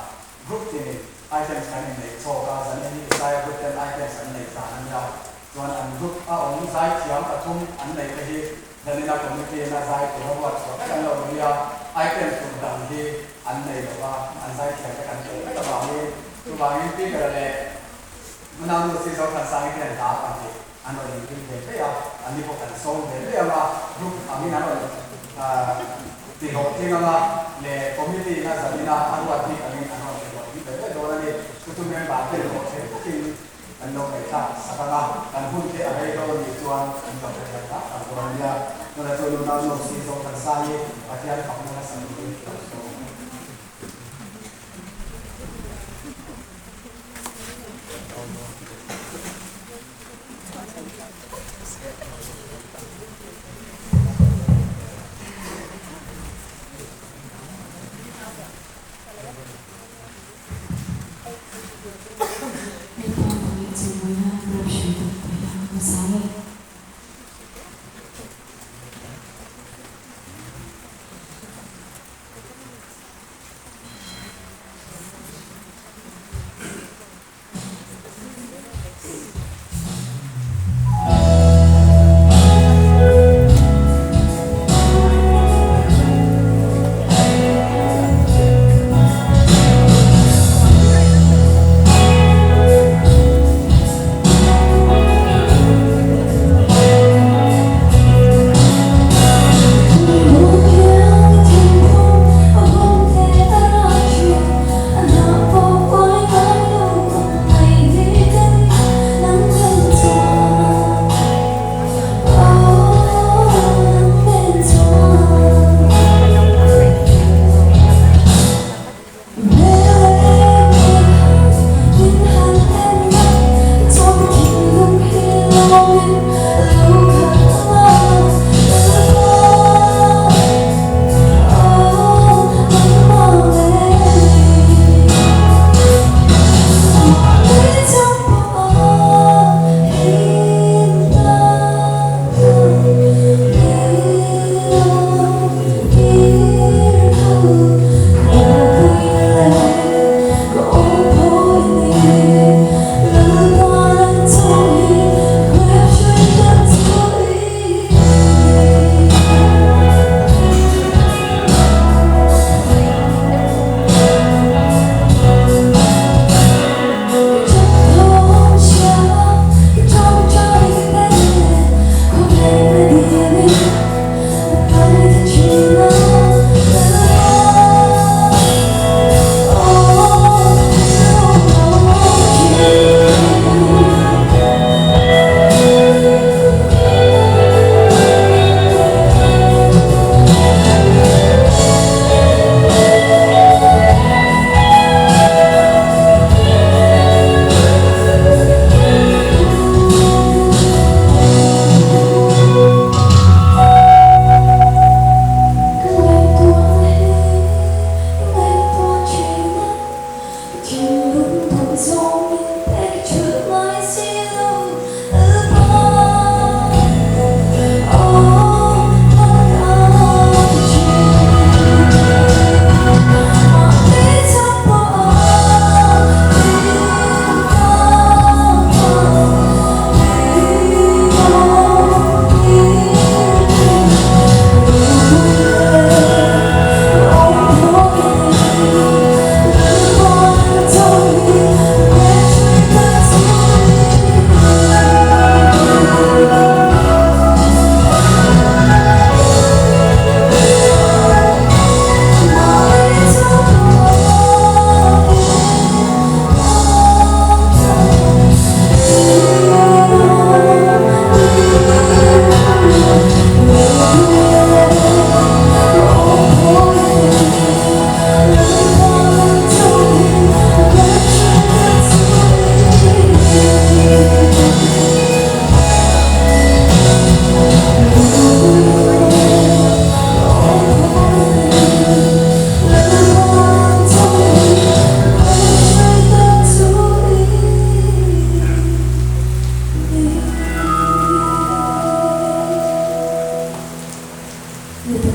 group thì items kan nei choka zan ni sai group ten items an nei ta an ya chuan an group a ong zai thiam pathum an nei te hi zanina committee na zai ko wa cho kan lo ria items tu dang hi an nei lo wa an zai thiam ka kan te ka ba ni tu ba ni pi ka le manam lo si so kan sai ki ta pa ti an lo ni ki te ya an ni ko kan so de le ma group ami na lo ti ho ti na le committee na zanina an wa ti an ni an ho cái đó là gì chúng em bảo cái đó sẽ khi anh đâu phải sao sao là anh hôn cái ở đây đâu thì cho anh gặp được các bạn của anh nha nó là tôi luôn đang nộp xin cho thằng sai và khi anh học nó là sản phẩm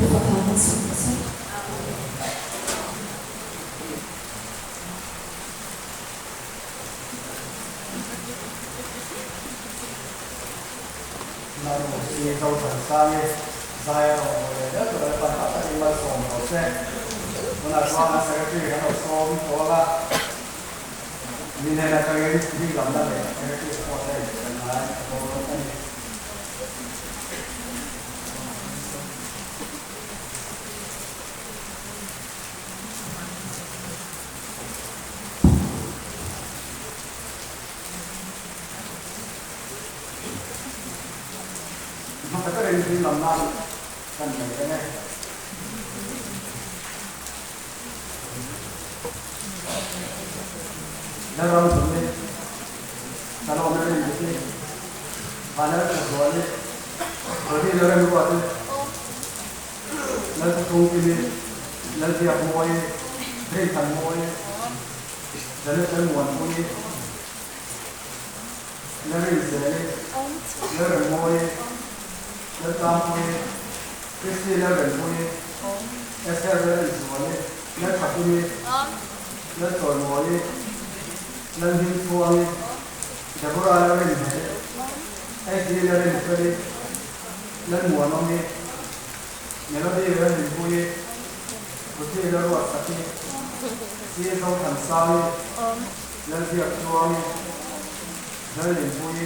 ประธานสุขสันต์เราสีเราถังซ้ายใจเราเลยแล้วตัวเราปัญหาที่มาส่งเราเช่นวันนั้นว่าเสกที่เราส่งตัวละมีในการเรียนที่ลำดับเลยเสกที่พอได้เป็นอะไรตัวนี้มันก็เรียนที่ลำดับกันเหมือนกันเลยแล้วเราถึงเนี่ยถ้าเราไม่เรียนที่บ้านเราจะสอนเนี่ยเราที่เราเรียนรู้ว่าเราจะตรงที่นี่เราจะอยากมวยเรียนทำมวยเราจะมวยมวยเราเรียนเสร็จเราเรียนมวยเราทำมวยคริสตี้เราเรียนมวยเอสเตอร์เราเรียนสวนเราขับมวยเราสอนมวยเราหินฟัวนี่เด็กเราเรียนเนี่ยไอ้ที่เราเรียนก็ดีเราหมวนนี่เนี่ยเราดีเราเรียนมวยก็ที่เรารู้สักทีที่เราทำซ้ายเราเรียนฟัวนี่เราเรียนมวย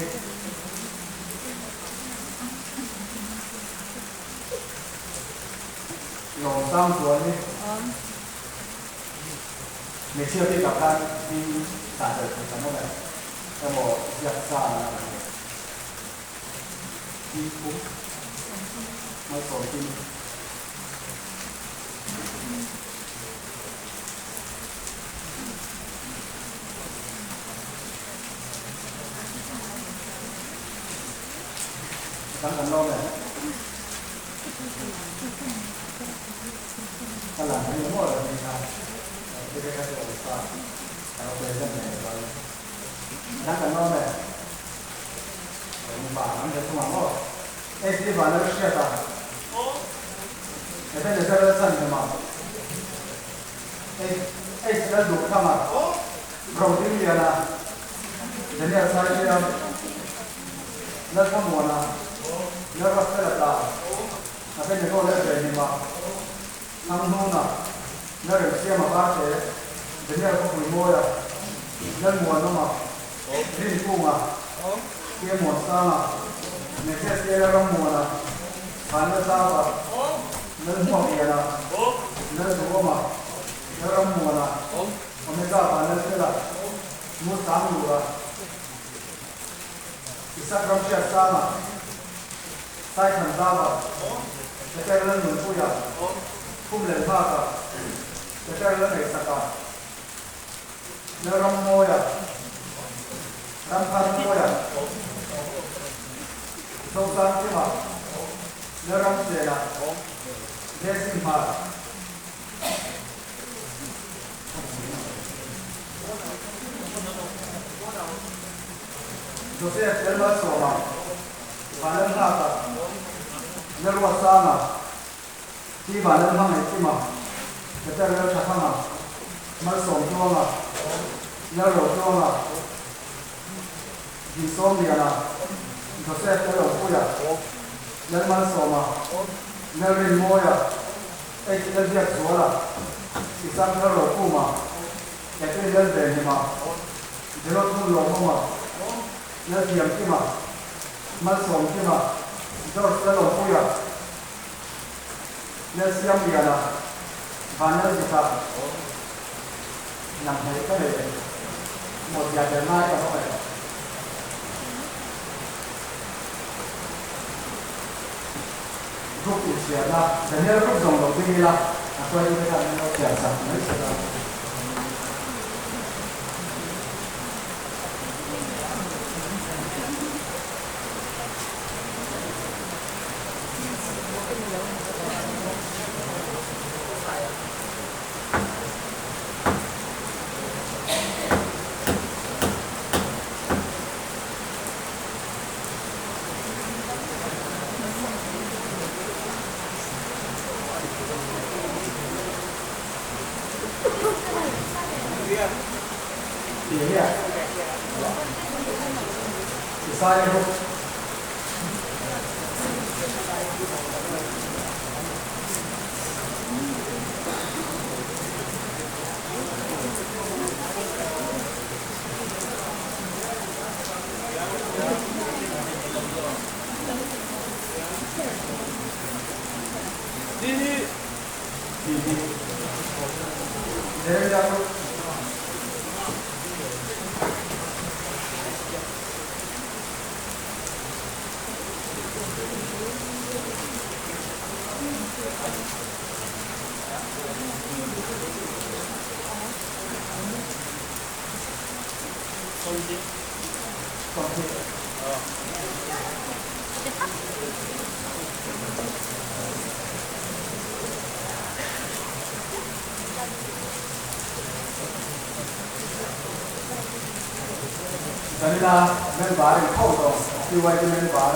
ลองซ้ำตัวนี้ไม่เชื่อที่กับการที่สารเด็ดของฉันว่าแบบแต่บอกอยากสร้างอะไรที่ปุ๊บไม่สนที่ทั้งกันรอบเลยตลาดนี้มั่วเลยนะครับที่ได้แค่ตัวสร้างเราไปเล่นไหนไปทั้งกันรอบเลยบ้านมันจะสมองว่าไอ้ที่บ้านเราเชื่อตาไอ้ที่เราจะสั่งมาไอ้ที่เราดูข้ามาเราที่มีอะไรเดี๋ยวนี้สายเชื่อแล้วข้ามวันนะแล้วรักษาตาไอ้ที่เราเล่นเป็นมาทำนู่นน่ะแล้วเสียมาบ้านเสียเดี๋ยวนี้เราคุยมั่วแล้วแล้วมัวน้องมารีบกู้มาเสียหมดซ่าไม่ใช่เสียแล้วก็มัวนะผ่านแล้วซ่าป่ะแล้วหัวเกียร์นะแล้วตัวมาแล้วก็มัวนะผมไม่กล้าผ่านแล้วเสียละมัวสามอยู่ละอีกสักครั้งเสียซ่ามาใส่ขันซ่าป่ะจะแก้เรื่องหนุนผู้ใหญ่ผู้เล่นภาคจะแก้เรื่องไหนสักการแล้วรำมวยรำพันมวยสงสารที่มาแล้วรำเสียนะเดซิมมาโจเซฟเอลมาโซมาผ่านเรื่องภาคแล้วรัวซ่ามาที่บ้านเราทำไงที่มาจะเจอเราชักมามาส่งตัวมาแล้วเราตัวมาดิสอมเดียนะโจเซฟเราพูดอย่างแล้วมาส่งมาแล้วเรียนมวยไอ้ที่เราเรียกตัวละที่สร้างเราพูดมาแต่ที่เราเรียนมาเดี๋ยวเราพูดลงมาแล้วเตรียมที่มาส่งที่มาเราพูดอย่างแล้วเสียงเดียนะบ้านเราจะทำนำไปก็เลยหมดอยากจะมาก็ไปรูปเสียนะแต่เนี่ยรูปส่งเราที่นี่ละตัวนี้ไม่ทำเราเสียสักไม่เสีย เนี่ยใส่ลูกเดี๋ยวจะลูกตอนนี้นะเมื่อบ่ายเข้าตรงที่ไว้ที่เมื่อบ่าย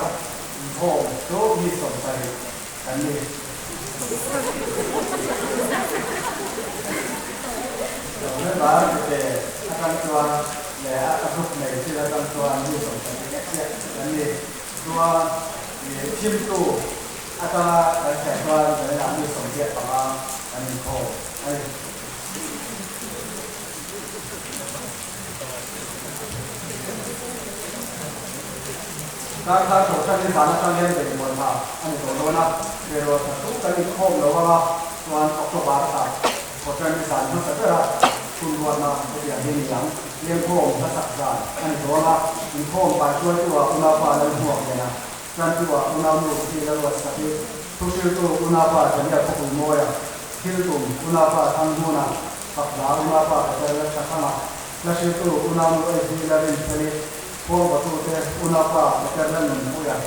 โอ้โหมีสนใจกันนี่เมื่อบ่ายจะอาการตัวและอาการในที่อาการตัวมีสนใจกันนี่ตัวทีมตัวอาการแข่งตัวในมีสนใจประมาณอันนี้โอ้การถูกการที่สารการเลี้ยงเป็นบนมาอันนี้ตัวโน้นนะเดี๋ยวเราถูกการที่ข้อมแล้วว่าวันออกตัวบาร์ตาถูกการที่สารทั้งสัตว์ละคุณวันมาเป็นอย่างนี้อย่างเลี้ยงข้อมทัศน์การอันนี้ตัวละมีข้อมไปช่วยตัวอุณหภูมิในหัวเลยนะการตัวอุณหภูมิที่เราสักทีทุกสิ่งตัวอุณหภูมิจะมีความอุ่นน้อยที่ตัวอุณหภูมิทั้งหัวนะกับหลายอุณหภูมิจะได้สักขนาดและสิ่งตัวอุณหภูมิที่เราเป็นที่พวกประตูเตะอุณหภูมิจะเริ่มมุ่งอย่าง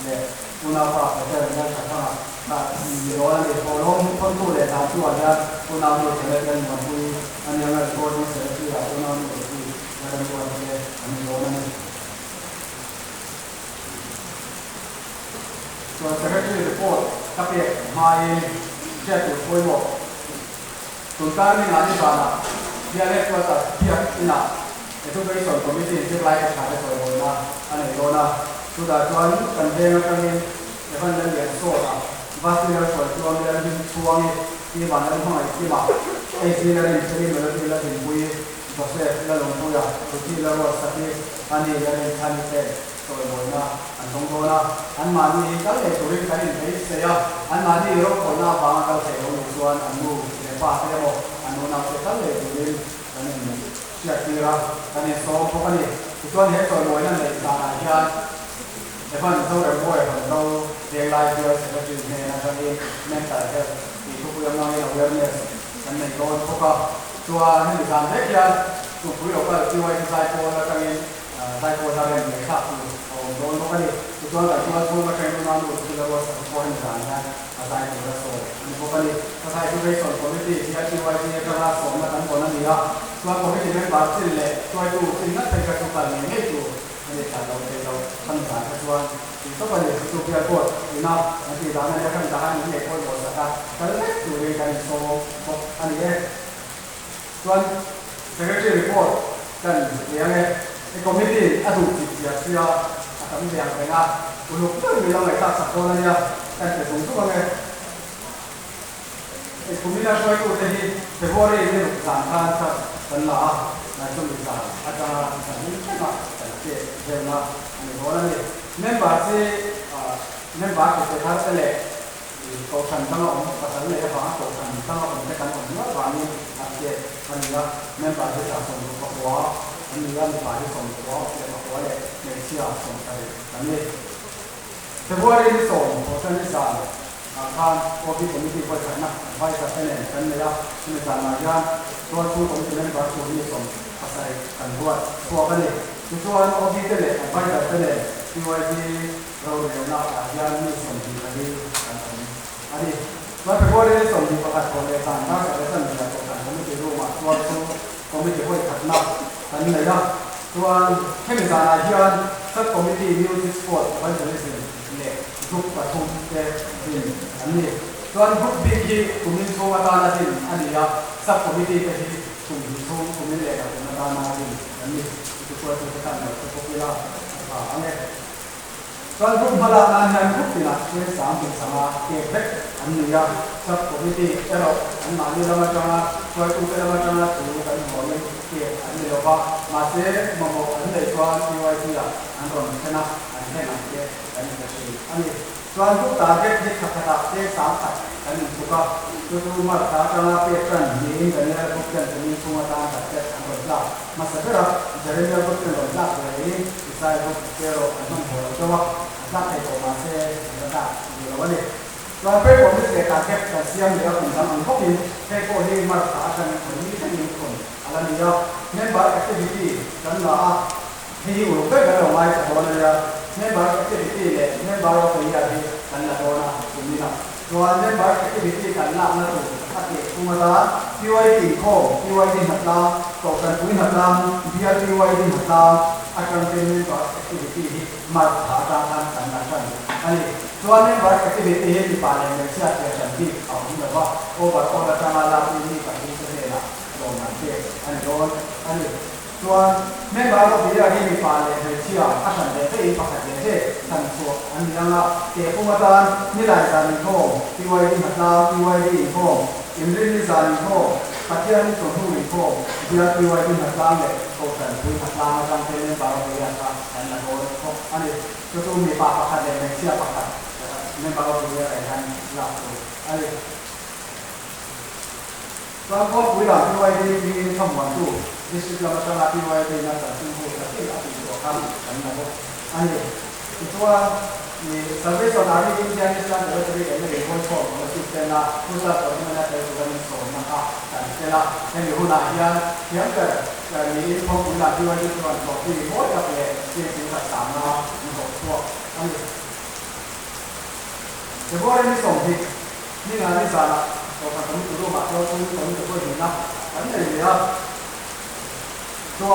เนี่ยอุณหภูมิจะเริ่มจากข้างแต่มีร้อนเลยพอร้อนคนตัวเลยทำตัวจะอุณหภูมิจะเริ่มมันคุยอันนี้มันตัวนี้เสร็จแล้วอุณหภูมิที่เริ่มตัวเลยอันนี้ร้อนนี่ส่วนsecretary report กับเอกมาเองเจ้าตัวคุยบอกส่วนการมีงานที่บ้านที่อะไรก็ตัดที่อินะitu dari soal komisi yang lain ada soal bola, ane bola sudah tuan kan dia kan event dan dia soal, pasti ada soal tuan dia ni tuan ni mana ni mana ni mana, sini ada sini mana ni ada bui, proses lalu punya, jadi lalu sakit, ane dia ni cari soal bola, antong bola, an mani kalau itu kali ini saya, an mani orang bola bang kalau saya orang tuan anu lepas saya mau anu nak sekali itu ane siap kira, ane so, pokoknya itu ane soal bola ni tanah dia, event tu orang bola, tu dia live dia seperti ni, nanti mental health, itu pun yang awareness, ane kawan pokok, tuan ni sampai dia, tu pun apa, tu yang saya bola kami, saya bola kami mereka tu, orang pokoknya itu ane tuan bola kami mana tu kita buat sesuatu yang jangan, saya bola so, ini pokoknya, saya tu dari soal komisi, dia tu yang kerana soal macam bola ni ya. Tuan komisi memang baca le, tuan itu ingat saya kata ni itu, ini kalau kita tentang tuan itu pada itu biar buat, nanti dalam dia kan dalam ini ekor buat sekat, kalau itu dia kan so, ani tuan secretary report kan yang komisi aduh dia akan dia tengah, untuk tu bilang mereka sekolah dia kan tertentu kan. Komisi tuan itu tadi Februari ini sangat dan lah, macam itu ada ini cuma jadi jelas ini orang ni member kita harus le kau tentang orang pasal le apa kau tentang orang kita kan orang ni ada anilah member kita semua bahawa anilah member semua bahawa le Malaysia semua ini Februari ini semua orang ni sah kan kopi komisi buat sana baik sahaja kan ya misalnya ya tuan tu komisi member kopi semua pasal kan buat semua ni tuan kopi tu le baik sahaja le PYDเราเรียนนักอาญานี่ส่งดีกันดีอันนี้มาเป็นว่าได้ส่งดีประกาศของเอกสารน่าจะได้ส่งดีประกาศเขาไม่ได้รู้มาตัวเขาเขาไม่ได้ค่อยขัดนักอันนี้เลยนะตัวให้มีการอาญาสักคอมมิตี้มิวสิกสปอร์ตไว้จะได้สิ่งเนี่ยทุกประชุมเด็กสิ่งอันนี้ตัวทุกปีที่กลุ่มโชว์มาตาสิ่งอันนี้สักคอมมิตี้ไปที่กลุ่มโชว์กลุ่มเล็กกับกลุ่มตาสิ่ง อันนี้ทุกคนทุกท่านเราทุกเวลาอันนี้ส่วนกลุ่มพลังงานyangทุกปีนะที่สามปีสมาเก็บเล็กอันนี้yaสักคนที่เราอันนี้เรามาจังนะช่วยอุ้งเรามาจังนะตัวกันหัวเลยเก็บอันนี้เราว่ามาเสียมาโมอันนี้ตัวที่ไว้ที่ละอันตรงนี้นะอันนี้นะเก็บอันนี้ก็ใช่อันนี้ส่วนทุกตาเก็บที่ขัดขัดที่สามขัดอันนี้ทุกก็ตัวมาตาจังนะเก็บกันยิ่งกันเนี่ยทุกกันจะมีตัวตาขัดเก็บอันนี้ละมาสักการะจะเรียนรู้กันหลักเลยที่ใส่ทุกเกี่ยวอันนั้นหัวตัวนักให้ตัวมาเสียนะครับอยู่แล้ววันนี้เราไปผมจะเกิดการเก็บการเสียงเดี๋ยวผมทำอันก็มีแค่ก็ที่มาตรากันคนนี้ที่มีคนอะไรนี่ก็เน้นบาร์แอคทิวิตี้กันละที่อยู่ก็กันเราไม่ตัวนั้นเลยเน้นบาร์แอคทิวิตี้เลยเน้นบาร์เราไปอย่างที่กันละตัวนะตรงนี้นะตัวเน้นบาร์แอคทิวิตี้กันละนั่นคือถ้าเกิดคุณมาตราที่ไว้ที่โค้ที่ไว้ที่หัดลามต่อกันคุยหัดลามเบียร์ที่ไว้ที่หัดลามอาการเป็นเน้นบาร์แอคทิวิตี้มาตราการกันกันอันนี้ส่วนนี้บาร์แอคทิวิตี้ที่ผ่านในเชื่อเชื่อฉันที่เอาที่แบบว่าโอ้บาร์โอ้บาร์ทำอะไรที่กับที่เสน่ห์โดนมันเจ็บอันนี้โดนอันนี้ส่วนเมื่อบาร์เราพิจารณาที่ผ่านในเชื่ออาจารย์เด็กที่ประกาศเด็กที่ทันส่วนอันนี้ยังละเกี่ยวกับการนี่ได้การนิโคที่ไว้ที่หัดลาที่ไว้ที่นิโคอิมรินิสานิโคปัจจัยนี้ส่วนผู้นิโคที่ที่ไว้ที่หัดลาเนี่ยโอ้แต่ที่หัดลาการเป็นบาร์เราพิจารณาอันนั้นโดนอันนี้ก็ต้องมีปากประกาศเด็กเชื่อประกาศเมื่อบาร์เราพิจารณาการหลักอันนี้ตอนพอคุยหลังที่ไว้ที่มีคำวันดูดิสติกเราจะรับที่ไว้ที่นั่นแต่ซึ่งผู้ที่รับที่ตัวคำอันนั้นอันนี้ตัวมีสังเกตส่วนอะไรที่ยังไม่ทราบเราจะเรียนในคนชอบเราคิดเป็นละผู้ทราบตัวนี้มันจะเป็นตัวนี้สอนนะครับแต่เป็นละให้มีหัวหน้ายังเกิดมีข้อมูลที่ว่าที่ส่วนบอกที่โคตรจะเป็นที่สิ่งต่างๆนะมีหกตัวอันนี้แต่พอเราไม่ส่งที่นี่งานที่สาระเราทำตรงนี้รู้มาเราตรงนี้จะช่วยเห็นนะอันนี้เนี่ยตัว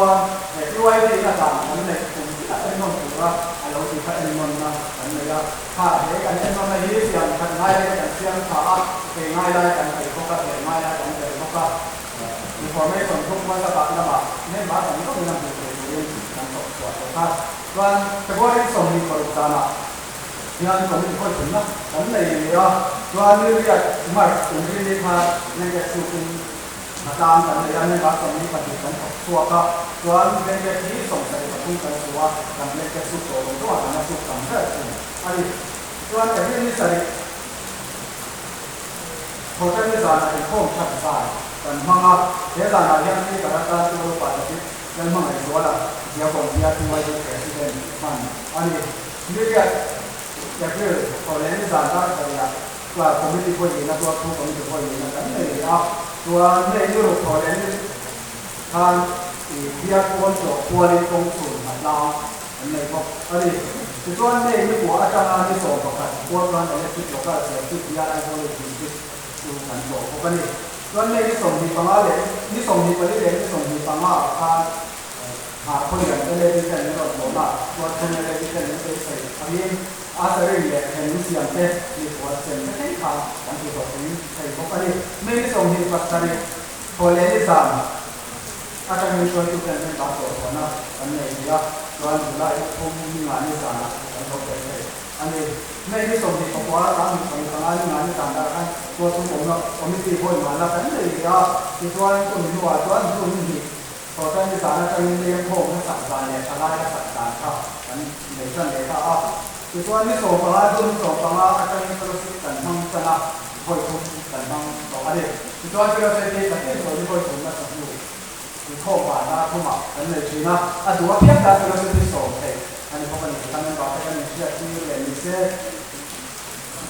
ที่ไว้ที่ต่างๆอันนี้ผมที่ตัดเป็นน้องถือว่าเราถือพัฒนามันนะอันนี้ก็ถ้าเด็กกันเป็นน้องในที่เสียงพัฒนาได้กันเสียงขาเป็นง่ายได้กันไปพวกก็เป็นง่ายได้กันไปพวกก็มีความไม่สมทุกข์มันก็ปะละบาเนี่ยบาตอนนี้ก็มีน้ำดื่มเรียนการสอบสวนครับส่วนแต่ว่าที่ส่งมีความสามารถงานของมีคนถึงนะอันนี้เนี่ยส่วนนี้เรียกมาถึงที่นี่ค่ะนั่นก็คือมาตามกันเลยอันนี้บาตอนนี้ปฏิบัติของตัวก็ส่วนเป็นที่ส่งใส่กับผู้กันตัวกันเป็นที่สุดโต่งตัวกันสุดกันเท่านั้นอันนี้ส่วนแต่ที่นี่ใส่พอจะมีสารอะไรข้อมูลชัดเจนกันมั่งอ่ะเดี๋ยวสารอะไรที่กระดาษตัวปัจจุบันยังมั่งไอ้ตัวละเดี๋ยวผมจะที่ไว้ที่แกที่เป็นมันอันนี้นี่ก็จะคือพอเรียนสารตั้งแต่ละว่าคอมมิชชั่นพอดีนะตัวผู้คอมมิชชั่นพอดีนะกันเลยอ่ะตัวในยุโรปพอเรียนทางเบียร์คนจบตัวในกองทุนมันดาวอันนี้ก็อันนี้ตัวในยุโรปอาจารย์ที่สอนประกาศตัวการเรียนที่จบก็เสียที่เบียร์ไอ้คนที่ดูมันจบเพราะกันนี่ตัวในที่ส่งที่ฟังอะไรที่ส่งที่ไปเรียนที่ส่งที่ฟังว่าหาคนอย่างเล่นที่จะเรียนรู้ว่าตัวคนอย่างเล่นที่จะเรียนรู้ใส่อันนี้อาศัยเรียนเห็นเสียงเต้นมีตัวเสียงเต้นข่าวบางทีตัวนี้ใส่เพราะกันนี่ไม่ได้ส่งที่ปัจจัยพอเรียนที่สามอาจารย์มีช่วยทุกคนเป็นบางส่วนนะอันนี้เนี่ยตัวนี้ได้ผมมีงานที่สามอันนี้ก็เป็นอันนี้ไม่ได้ส่งที่ปปตามส่งทางงานที่สามได้กันตัวทุกคนเราผมไม่ตีพ่นมาแล้วกันเลยเนี่ยที่ตัวนี้ตัวนี้ตัวนี้พอการที่สารจะมีเรื่องโครงสั่งการเนี่ยชาลาสั่งการเข้าอันนี้ในส่วนไหนก็เอาที่ตัวนี้ส่งมาดูส่งมาอาจารย์มีตัวสิ่งต่างๆจะนับคอยทุ่มต่างๆต่ออะไรที่ตัวที่เราจะได้จากที่ตัวนี้คอยทุ่มมาสักอยู่ที่ข้อความนะทุ่มอ่ะอันนี้คือนะอ่ะดูว่าเพียงแต่ตัวเราจะได้ส่งไปอันนี้พอกันนี้ทำให้เราจะได้เชื่อที่เรียนเชื่อ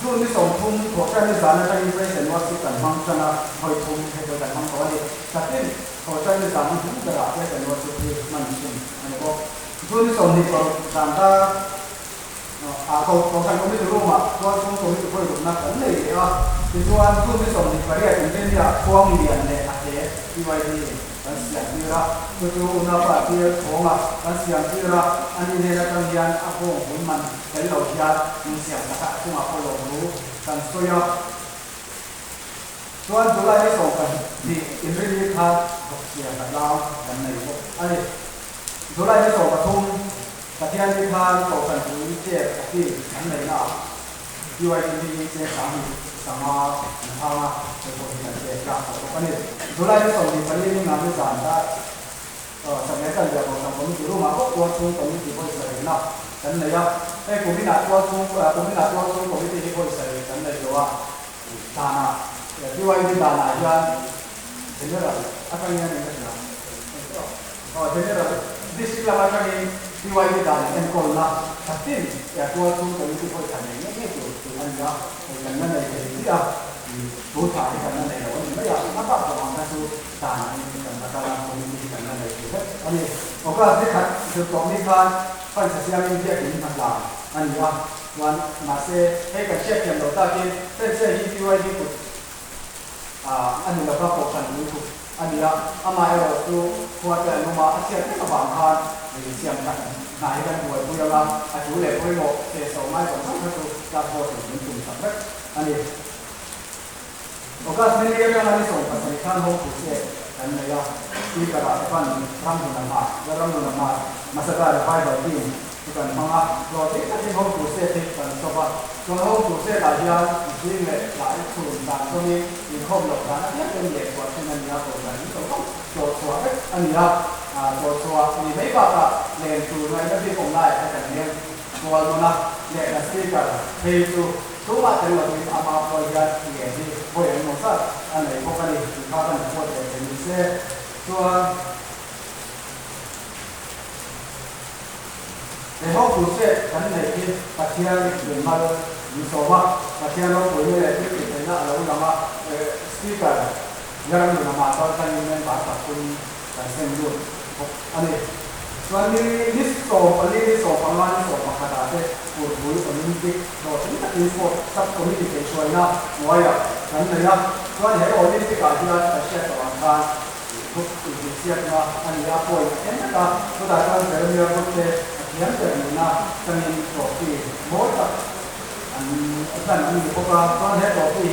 ดูนี่ส่งทุ่มพอการที่สารจะมีเรื่องว่าสิ่งต่างๆจะนับคอยทุ่มให้ตัวต่างๆต่ออะไรจากที่พอใจในสารที่จะรับได้เป็นวัตถุที่มันชุ่มอันนี้ก็ทุนส่งที่เราสารถ้าเขาทำก็ไม่รู้มาว่าช่วงตัวนี้ก็รู้นักกันเลยว่าที่ตัวทุนส่งที่ไปเรียนเป็นเนี่ยพวงเรียนเนี่ยอาจจะที่ไว้ที่กันเสียงที่ละตัวอุณหภูมิที่ของอ่ะกันเสียงที่ละอันนี้เนี่ยการเรียนอาภงหุ่นมันเป็นเราที่มีเสียงนะครับที่มาพอเรารู้กันส่วนส่วนจุฬาที่ส่งกันที่อินทรีย์ทางเสียงกับเรากันในพวกอันนี้ ดูแลที่ส่งกระทุ่มกระเทียมที่ทานต่อสันติเจ็บที่อันไหนน่ะอยู่ไอ้ที่เจ็บสามีสามาทางเป็นคนที่เจ็บจากคนนี้ดูแลที่ส่งที่คนนี้งานที่สานได้สมัยกันเดียวกับคนที่รู้มาก็ตัวชุ่มคนที่คนใส่น่ะฉันเลยอ่ะไอ้ผมไม่หนักตัวชุ่มผมไม่หนักตัวชุ่มคนที่คนใส่ฉันเลยว่าตาหน้าที่ว่าที่ตาหน้ายันเห็นไหมล่ะอะไรเงี้ยนี่ก็นะเห็นไหมล่ะดิสก์ละมันก็มีที่ว่าที่ตาหน้าเป็นคนละทัดทิ้งตัวชุ่มคนที่คนใส่เนี่ยนี่คืออันนี้ฉันนั่นเลยที่อ่ะตัวถ่ายฉันนั่นเลยว่าไม่อยากนับว่าประมาณนั้นคือตาหน้านี่กันตาหน้าคนที่ฉันนั่นเลยอันนี้ผมก็ที่ขัดคือตรงนี้การฟังเสียงมีเดียกินมันละอันนี้ว่าวันมาเซ่ให้กับเช็คอย่างเราตากินเส้นที่ว่าที่คุณอันนี้เราก็พบกันนี้คุณอันนี้อ่ะอามาเราดูหัวใจลงมาเสียงที่กระบังคานเสียงกันนายกันหัวคุยเราอาจุเล็บคุยโลเสียสมัยของท่านคือการโพสต์ถึงจุดสำคัญอันนี้ผมก็ไม่เรียกกันในส่วนของสิ่งที่ห้องผู้เสียอันนี้อ่ะที่กระดาษฟันร่างหุ่นนำมาและร่างหุ่นนำมาสักการะไฟแบบนี้ที่กันมาเราที่ห้องผู้เสียที่กันชอบว่าตัวห้องผู้เสียหลายอย่างที่เนี่ยหลายส่วนต่างตรงนี้มีข้อมูลต่างๆที่เป็นเด็กกว่าที่นั่นยากกว่านี้ต้องโจทย์ตัวอันนี้อ่ะโจทย์ตัวมีไม่ปากอะเรียนตัวในนั้นที่ผมได้ให้กันเรียนตัวนู้นนะเรียนนักศึกษาเรียนตัวมาแต่ละทีอามาพอจะเรียนที่พออย่างนู้นสักอันไหนพวกนี้เขาเป็นพวกเด็กเป็นเสียตัวในห้องผู้เสียกันไหนที่ปัจจัยหรือมาอยู่สวะปัจจัยเราคุยเลยที่เป็นหน้าเราหน้ามาสปีกเกอร์ยังอยู่หน้ามาตอนที่มีภาษาคุณการเซ็นดูอันนี้ส่วนนี้ลิสต์ส่งอันนี้ลิสต์ส่งประมาณส่งมาขนาดที่พูดคุยคนนี้ที่เราถึงจะอินโฟสักคนนี้ที่ช่วยนะมวยอ่ะกันเลยนะส่วนให้โอลิมปิกการที่เราจะเชื่อต่อกันทุกสิ่งที่นะอันนี้อ่ะป่วยเห็นไหมครับสุดท้ายการเดินเรือรถเมล์ยังเดินนะจะมีตัวที่มดอ่ะอันนั้นอันนี้พวกเราตอนนี้ตัวที่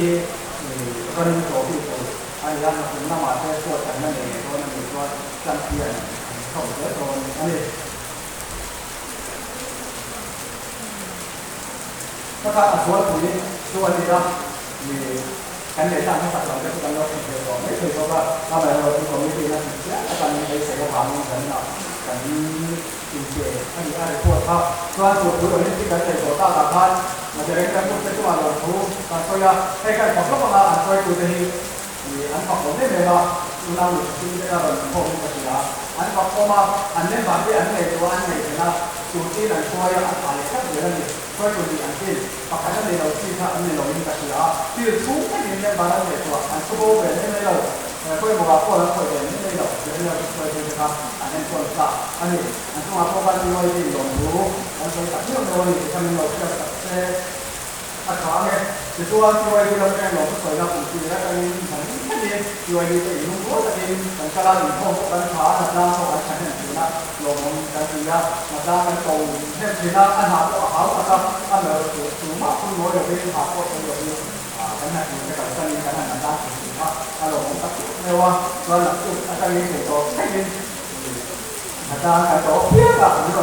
ก็มีตัวที่ตัวอันนี้เราถึงน้ำมันเทสตัวกันนั่นเองตัวนั้นตัวจำเพียนของเทสตัวอันนี้ถ้าการอัดส่วนตรงนี้ส่วนนี้ครับมีกันในทางภาษาเราจะเป็นการลดเสียงไม่เคยบอกว่าทำไมเราถึงไม่ดีนะอาจารย์ในเสียงผ่านกันนะกันจริงๆอันนี้อะไรพวกเขาส่วนตัวตัวนี้ที่การใช้ตัวตาตาพันมันจะเรียกกันพวกที่ว่าเราถูกการช่วยให้การขอบคุณมาอันช่วยตัวที่อันขอบคุณได้ไหมล่ะเราที่ได้เราพบกันแล้วอันขอบคุณมาอันนี้บางทีอันไหนตัวอันไหนนะตัวที่เราช่วยอะไรก็เดี๋ยวนี้ช่วยตัวที่อันที่ปากกันเราที่ถ้าอันนี้เราไม่กันแล้วที่สูงแค่นี้เนี่ยบางทีตัวอันชั่วโมงแบบนี้เราช่วยบอกว่าพวกเราช่วยแบบนี้เราเดี๋ยวเราช่วยกันนะครับอันนี้คนละอันนี้อันที่ว่าพวกเราที่เราที่ลงรู้อันที่ตัดเรื่องเราที่ทำเราที่ตัดเส้นอันขาเนี่ยที่ตัวที่ว่าที่เราแค่ลงก็สวยงามจริงๆแล้วก็มีทั้งนี้ที่ว่าที่เป็นรุ่งโรจน์ที่สังกัดหนึ่งพวกกันขาหน้าพวกกันชั้นหนึ่งนะลงกันทีละมาด้านกันตรงเช่นทีละอันหาพวกเขาครับอันเราสูงมากคุณน้อยเดี๋ยวเป็นหาพวกตัวเดียวกันหน้าที่จะกับกันนี้กันหน้าด้านสูงมากอารมณ์ตัดไม่ว่าเราหลังสุดอาจารย์มีตัวแค่นี้อาจารย์การโตเพี้ยกับนี่ก่อน